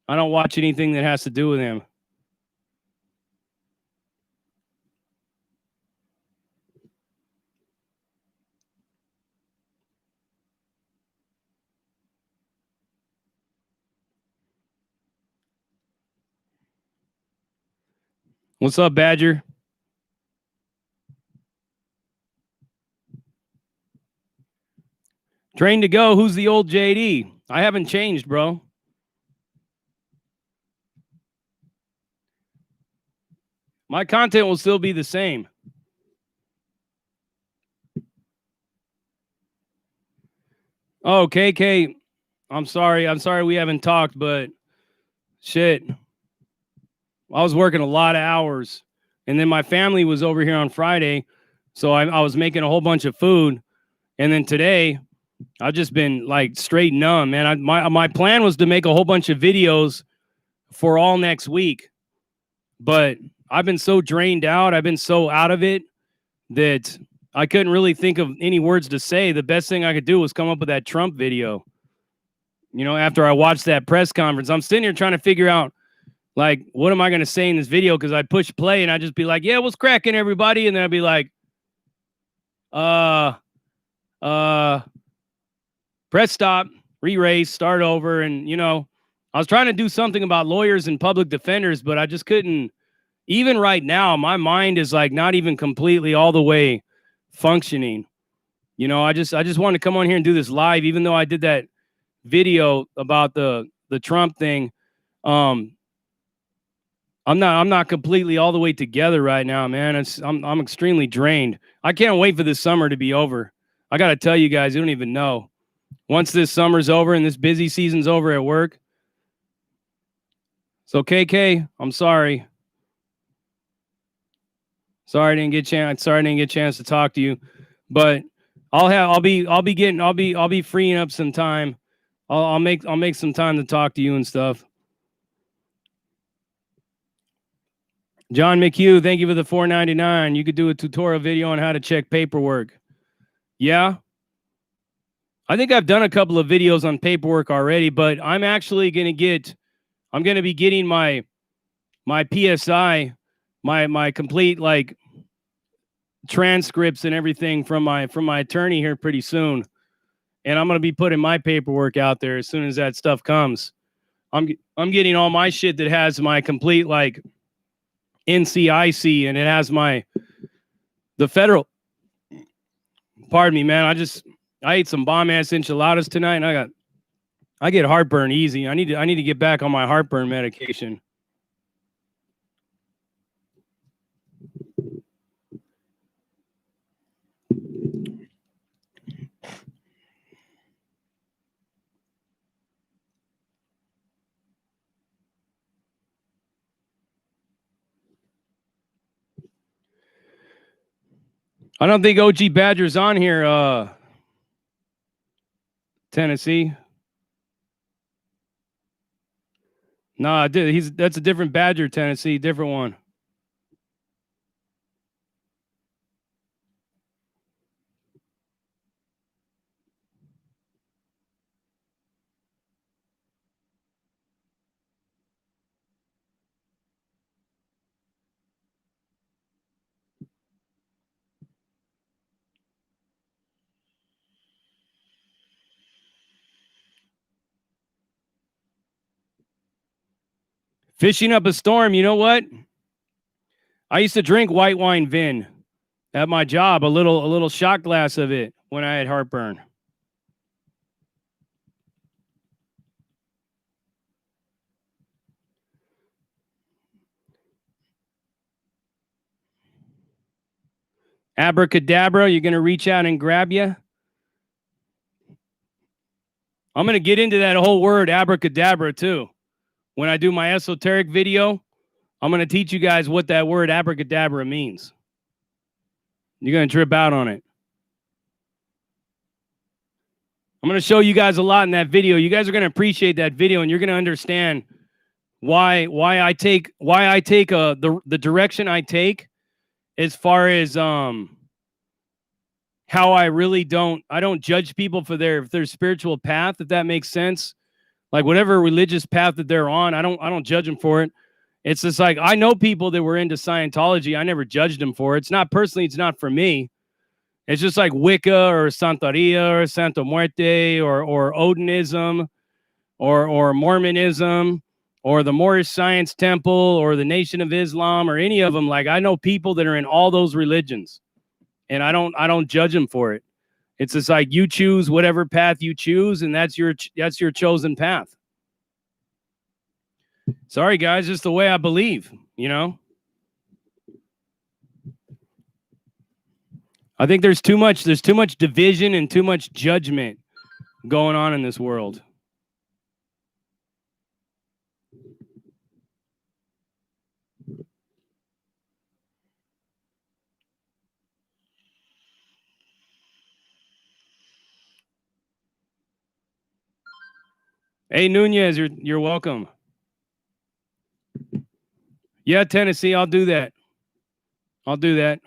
I don't watch anything that has to do with him. What's up, Badger? Train to go. Who's the old JD? I haven't changed, bro. My content will still be the same. Oh, KK, I'm sorry we haven't talked, but shit, I was working a lot of hours, and then my family was over here on Friday, so I was making a whole bunch of food, and then today I've just been like straight numb, man. My plan was to make a whole bunch of videos for all next week, but I've been so drained out, I've been so out of it that I couldn't really think of any words to say. The best thing I could do was come up with that Trump video. You know, after I watched that press conference, I'm sitting here trying to figure out, like, what am I going to say in this video? Because I'd push play and I'd just be like, yeah, what's cracking, everybody? And then I'd be like, press stop, re-race, start over. And, you know, I was trying to do something about lawyers and public defenders, but I just couldn't. Even right now, my mind is like not even completely all the way functioning. You know, I just wanted to come on here and do this live, even though I did that video about the Trump thing. I'm not completely all the way together right now, man. I'm extremely drained. I can't wait for this summer to be over. I got to tell you guys, you don't even know. Once this summer's over and this busy season's over at work. So KK, I'm sorry. Sorry I didn't get a chance to talk to you, but I'll be freeing up some time. I'll make some time to talk to you and stuff. John McHugh, thank you for the $4.99. You could do a tutorial video on how to check paperwork. Yeah. I think I've done a couple of videos on paperwork already, but I'm actually going to be getting my PSI, my complete like transcripts and everything from my attorney here pretty soon. And I'm going to be putting my paperwork out there as soon as that stuff comes. I'm getting all my shit that has my complete like NCIC, and it has the federal. Pardon me, man. I ate some bomb ass enchiladas tonight, and I get heartburn easy. I need to get back on my heartburn medication. I don't think OG Badger's on here, Tennessee. Nah, that's a different Badger, Tennessee, different one. Fishing up a storm, you know what? I used to drink white wine vin at my job, a little shot glass of it when I had heartburn. Abracadabra, you're going to reach out and grab you? I'm going to get into that whole word abracadabra too. When I do my esoteric video, I'm going to teach you guys what that word abracadabra means. You're going to trip out on it. I'm going to show you guys a lot in that video. You guys are going to appreciate that video, and you're going to understand why I take the direction I take as far as how I really don't judge people for their spiritual path, if that makes sense. Like whatever religious path that they're on, I don't judge them for it. It's just like I know people that were into Scientology. I never judged them for it. It's not for me. It's just like Wicca or Santeria or Santa Muerte or Odinism or Mormonism or the Moorish Science Temple or the Nation of Islam or any of them. Like I know people that are in all those religions, and I don't judge them for it. It's just like you choose whatever path you choose, and that's your chosen path. Sorry, guys, just the way I believe, you know? I think there's too much division and too much judgment going on in this world. Hey, Nunez, you're welcome. Yeah, Tennessee, I'll do that. I'll do that.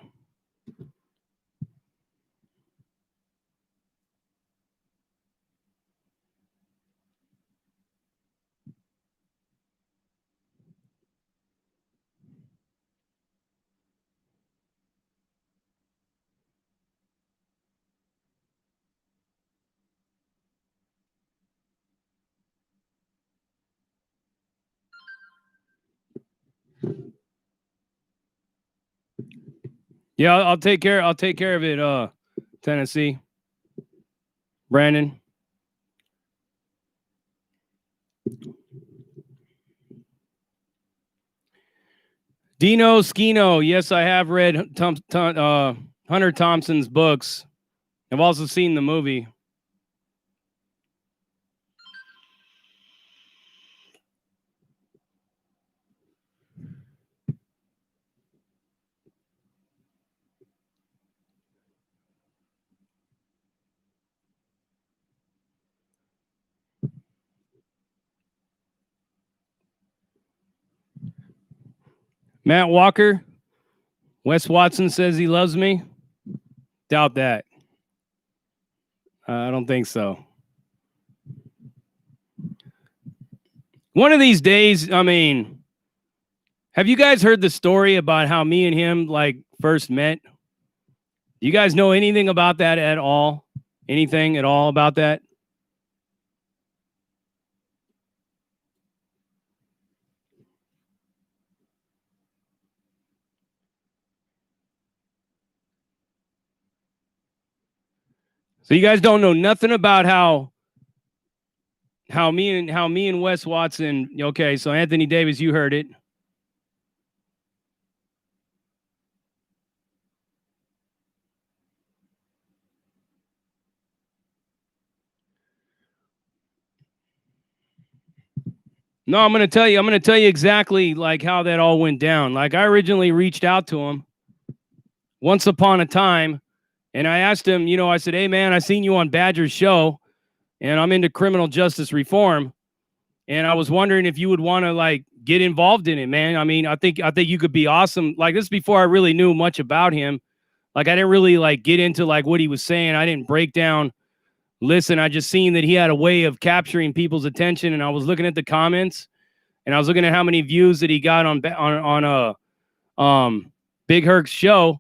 Yeah, I'll take care. I'll take care of it. Tennessee, Brandon. Dino Skino. Yes, I have read Hunter Thompson's books. I've also seen the movie. Matt Walker. Wes Watson says he loves me. Doubt that. I don't think so. One of these days, I mean, have you guys heard the story about how me and him like first met? Do you guys know anything about that at all? Anything at all about that? So you guys don't know nothing about how me and Wes Watson. Okay, so Anthony Davis, you heard it. No, I'm going to tell you exactly like how that all went down. Like I originally reached out to him once upon a time and I asked him, I said, "Hey man, I seen you on Badger's show and I'm into criminal justice reform and I was wondering if you would want to like get involved in it, man. I mean, I think you could be awesome." Like this is before I really knew much about him. Like I didn't really like get into like what he was saying. I didn't break down listen, I just seen that he had a way of capturing people's attention and I was looking at the comments. And I was looking at how many views that he got on Big Herc's show.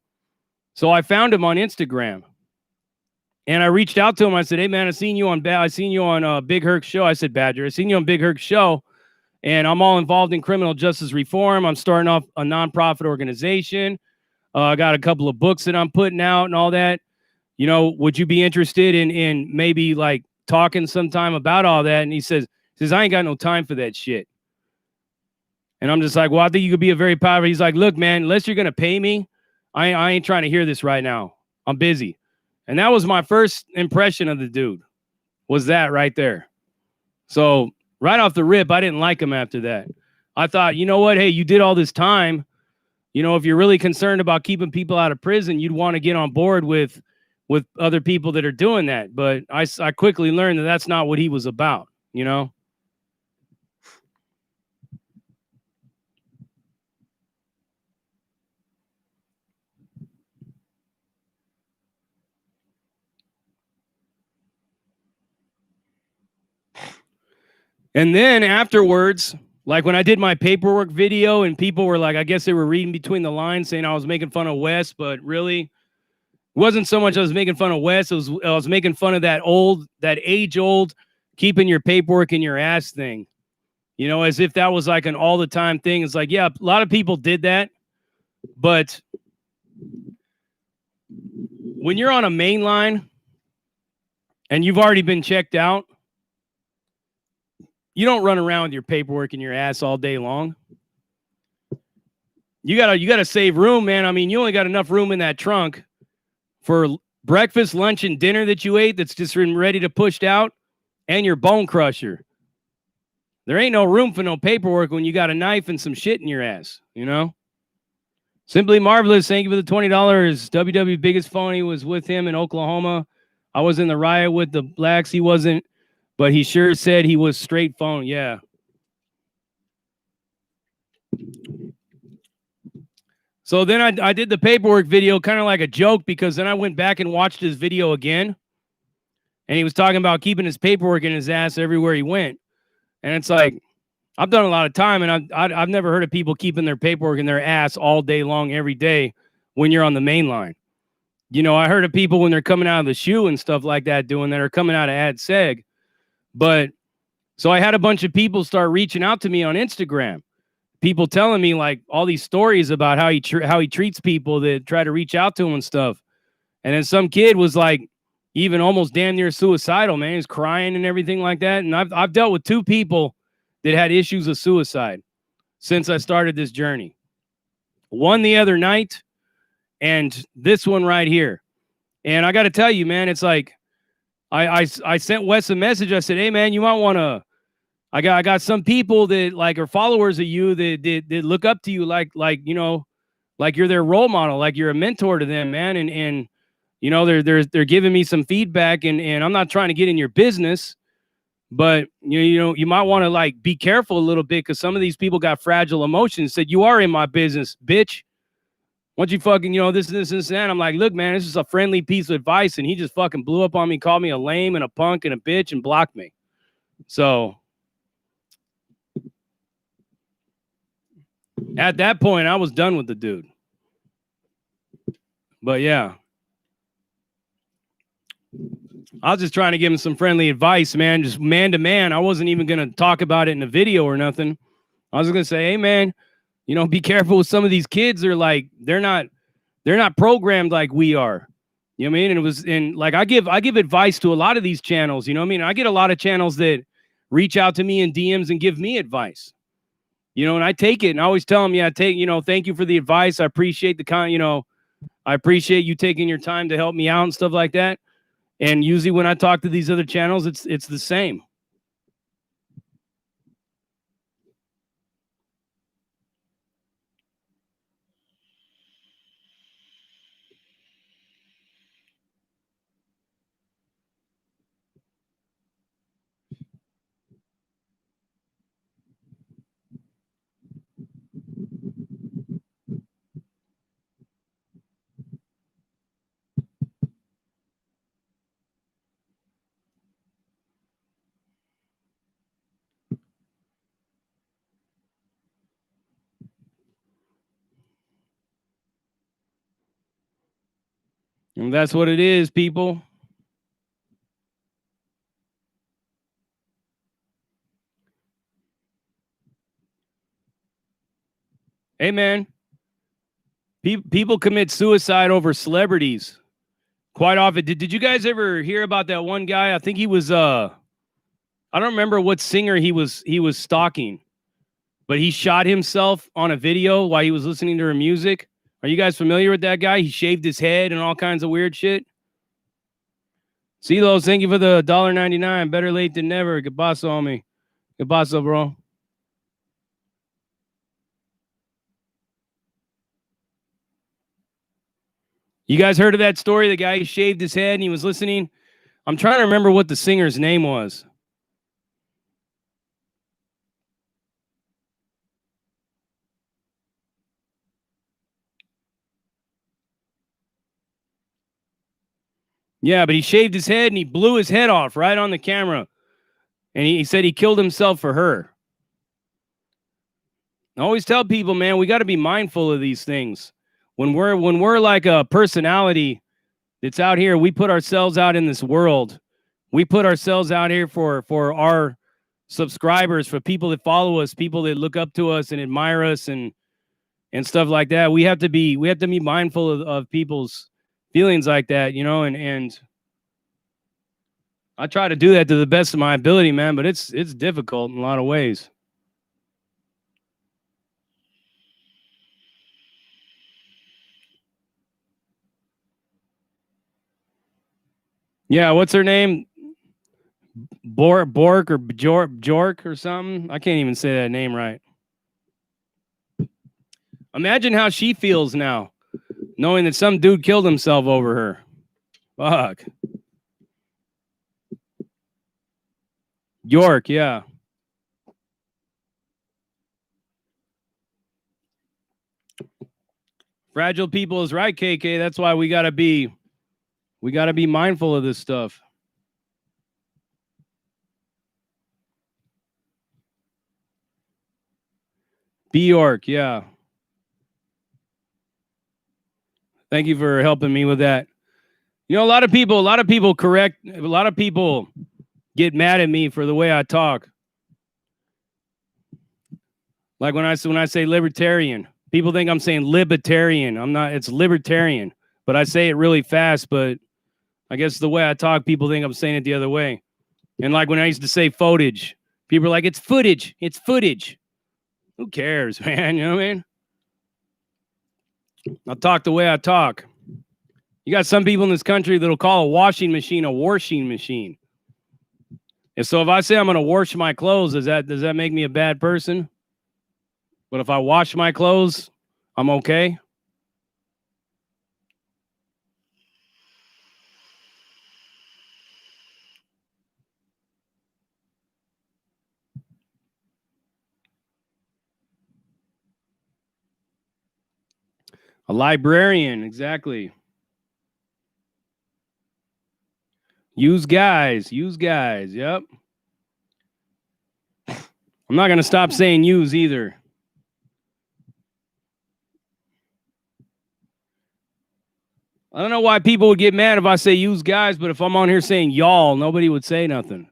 So I found him on Instagram. And I reached out to him. I said, "Hey man, I seen you on Big Herc's show." I said, "Badger, I seen you on Big Herc's show. And I'm all involved in criminal justice reform. I'm starting off a nonprofit organization. I got a couple of books that I'm putting out and all that. Would you be interested in maybe like talking sometime about all that?" And he says, "I ain't got no time for that shit." And I'm just like, "Well, I think you could be a very powerful." He's like, "Look, man, unless you're going to pay me, I ain't trying to hear this right now. I'm busy." And that was my first impression of the dude, was that right there. So right off the rip, I didn't like him after that. I thought, you know what? Hey, you did all this time. If you're really concerned about keeping people out of prison, you'd want to get on board with other people that are doing that. But I quickly learned that that's not what he was about, And then afterwards, like when I did my paperwork video and people were like, I guess they were reading between the lines saying I was making fun of Wes, but really it wasn't so much I was making fun of Wes. I was making fun of that age-old keeping your paperwork in your ass thing, as if that was like an all the time thing. It's like, yeah, a lot of people did that, but when you're on a main line and you've already been checked out, you don't run around with your paperwork in your ass all day long. You gotta save room, man. I mean, you only got enough room in that trunk for breakfast, lunch, and dinner that you ate that's just ready to push out. and your bone crusher. There ain't no room for no paperwork when you got a knife and some shit in your ass, you know? Simply Marvelous, thank you for the $20. WW Biggest Phony was with him in Oklahoma. I was in the riot with the blacks. He wasn't, but he sure said he was straight phone. Yeah. So then I did the paperwork video kind of like a joke, because then I went back and watched his video again. And he was talking about keeping his paperwork in his ass everywhere he went. And it's like, I've done a lot of time, and I've never heard of people keeping their paperwork in their ass all day long, every day when you're on the main line. You know, I heard of people when they're coming out of the shoe and stuff like that doing that, or coming out of AdSeg. But so I had a bunch of people start reaching out to me on Instagram. People telling me like all these stories about how he treats people that try to reach out to him and stuff. And then some kid was like even almost damn near suicidal, man. He's crying and everything like that. And I've dealt with 2 people that had issues of suicide since I started this journey. One the other night, and this one right here. And I got to tell you, man, it's like I sent Wes a message. I said, hey, man, you might want to. I got some people that like are followers of you that look up to you like you know, like you're their role model, like you're a mentor to them, man. And you know, they're giving me some feedback, and I'm not trying to get in your business, but you know, you might want to like be careful a little bit, because some of these people got fragile emotions. Said, you are in my business, bitch. Once you fucking, you know, this, and I'm like, look, man, this is a friendly piece of advice. And he just fucking blew up on me, called me a lame and a punk and a bitch, and blocked me. So at that point, I was done with the dude. But yeah, I was just trying to give him some friendly advice, man, just man to man. I wasn't even going to talk about it in a video or nothing. I was going to say, hey, man, you know, be careful with some of these kids. They're like, they're not programmed like we are. You know what I mean? And it was, and like, I give advice to a lot of these channels, you know what I mean? I get a lot of channels that reach out to me in DMs and give me advice, you know, and I take it, and I always tell them, yeah, you know, thank you for the advice. I appreciate you know, I appreciate you taking your time to help me out and stuff like that. And usually when I talk to these other channels, it's the same. And that's what it is, people. Hey, man, people commit suicide over celebrities quite often. Did you guys ever hear about that one guy? I think he was I don't remember what singer he was stalking, but he shot himself on a video while he was listening to her music. Are you guys familiar with that guy? He shaved his head and all kinds of weird shit. CeeLo, thank you for the $1.99. Better late than never. Good boss on me. Good boss, bro. You guys heard of that story? The guy shaved his head and he was listening. I'm trying to remember what the singer's name was. Yeah, but he shaved his head and he blew his head off right on the camera. And he said he killed himself for her. I always tell people, man, we got to be mindful of these things. When we're like a personality that's out here, we put ourselves out in this world. We put ourselves out here for our subscribers, for people that follow us, people that look up to us and admire us and stuff like that. We have to be mindful of people's feelings like that, you know, and I try to do that to the best of my ability, man, but it's difficult in a lot of ways. Yeah, what's her name? Bork or Bjork or something. I can't even say that name right. Imagine how she feels now, knowing that some dude killed himself over her. Fuck. York, yeah. Fragile people is right, KK. That's why we gotta be mindful of this stuff. Bjork, yeah. Thank you for helping me with that. You know, a lot of people get mad at me for the way I talk. Like when I say libertarian, people think I'm saying libertarian. I'm not. It's libertarian, but I say it really fast. But I guess the way I talk, people think I'm saying it the other way. And like when I used to say footage, people are like, "It's footage. It's footage." Who cares, man? You know what I mean? I'll talk the way I talk. You got some people in this country that'll call a washing machine a washing machine. And so if I say I'm going to wash my clothes, does that make me a bad person? But if I wash my clothes, I'm okay. A librarian, exactly. Use guys. Yep. I'm not going to stop saying use either. I don't know why people would get mad if I say use guys, but if I'm on here saying y'all, nobody would say nothing.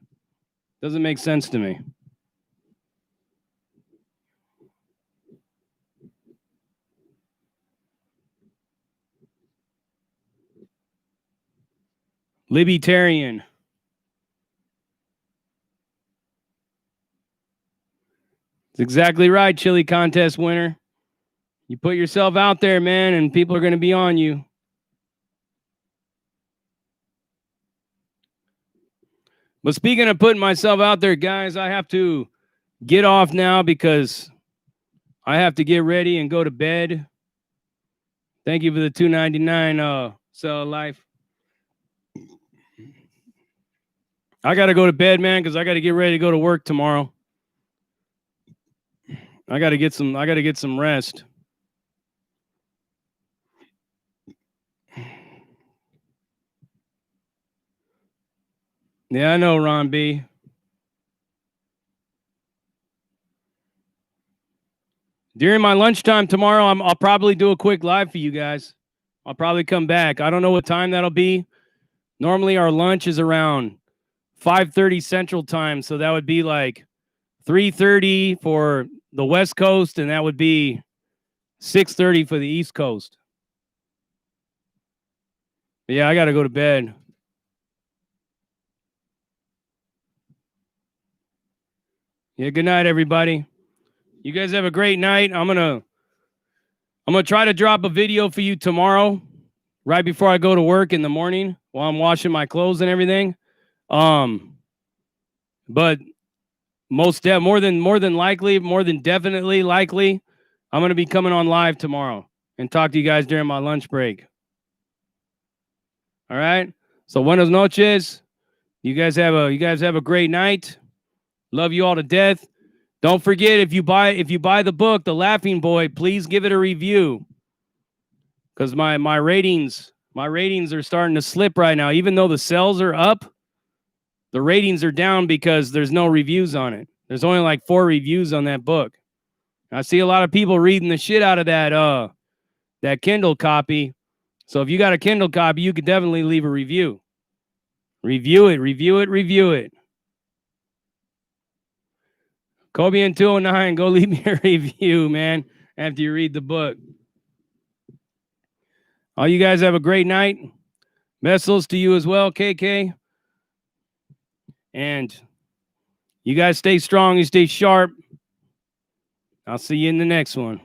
Doesn't make sense to me. Libertarian. It's exactly right, chili contest winner. You put yourself out there, man, and people are going to be on you. But speaking of putting myself out there, guys, I have to get off now because I have to get ready and go to bed. Thank you for the $2.99 Cell Life. I got to go to bed, man, because I got to get ready to go to work tomorrow. I got to get some rest. Yeah, I know, Ron B. During my lunchtime tomorrow, I'll probably do a quick live for you guys. I'll probably come back. I don't know what time that'll be. Normally our lunch is around 5:30 Central Time, so that would be like 3:30 for the West Coast, and that would be 6:30 for the East Coast. But yeah, I got to go to bed. Yeah, good night, everybody. You guys have a great night. I'm gonna try to drop a video for you tomorrow, right before I go to work in the morning while I'm washing my clothes and everything. But more than definitely likely, I'm gonna be coming on live tomorrow and talk to you guys during my lunch break. All right. So buenas noches. You guys have a great night. Love you all to death. Don't forget, if you buy the book, The Laughing Boy, please give it a review. Because my ratings are starting to slip right now. Even though the sales are up, the ratings are down because there's no reviews on it. There's only like 4 reviews on that book. I see a lot of people reading the shit out of that Kindle copy. So if you got a Kindle copy, you could definitely leave a review. Review it. Kobe and 209, go leave me a review, man, after you read the book. All you guys have a great night. Vessels to you as well, KK. And you guys stay strong, you stay sharp. I'll see you in the next one.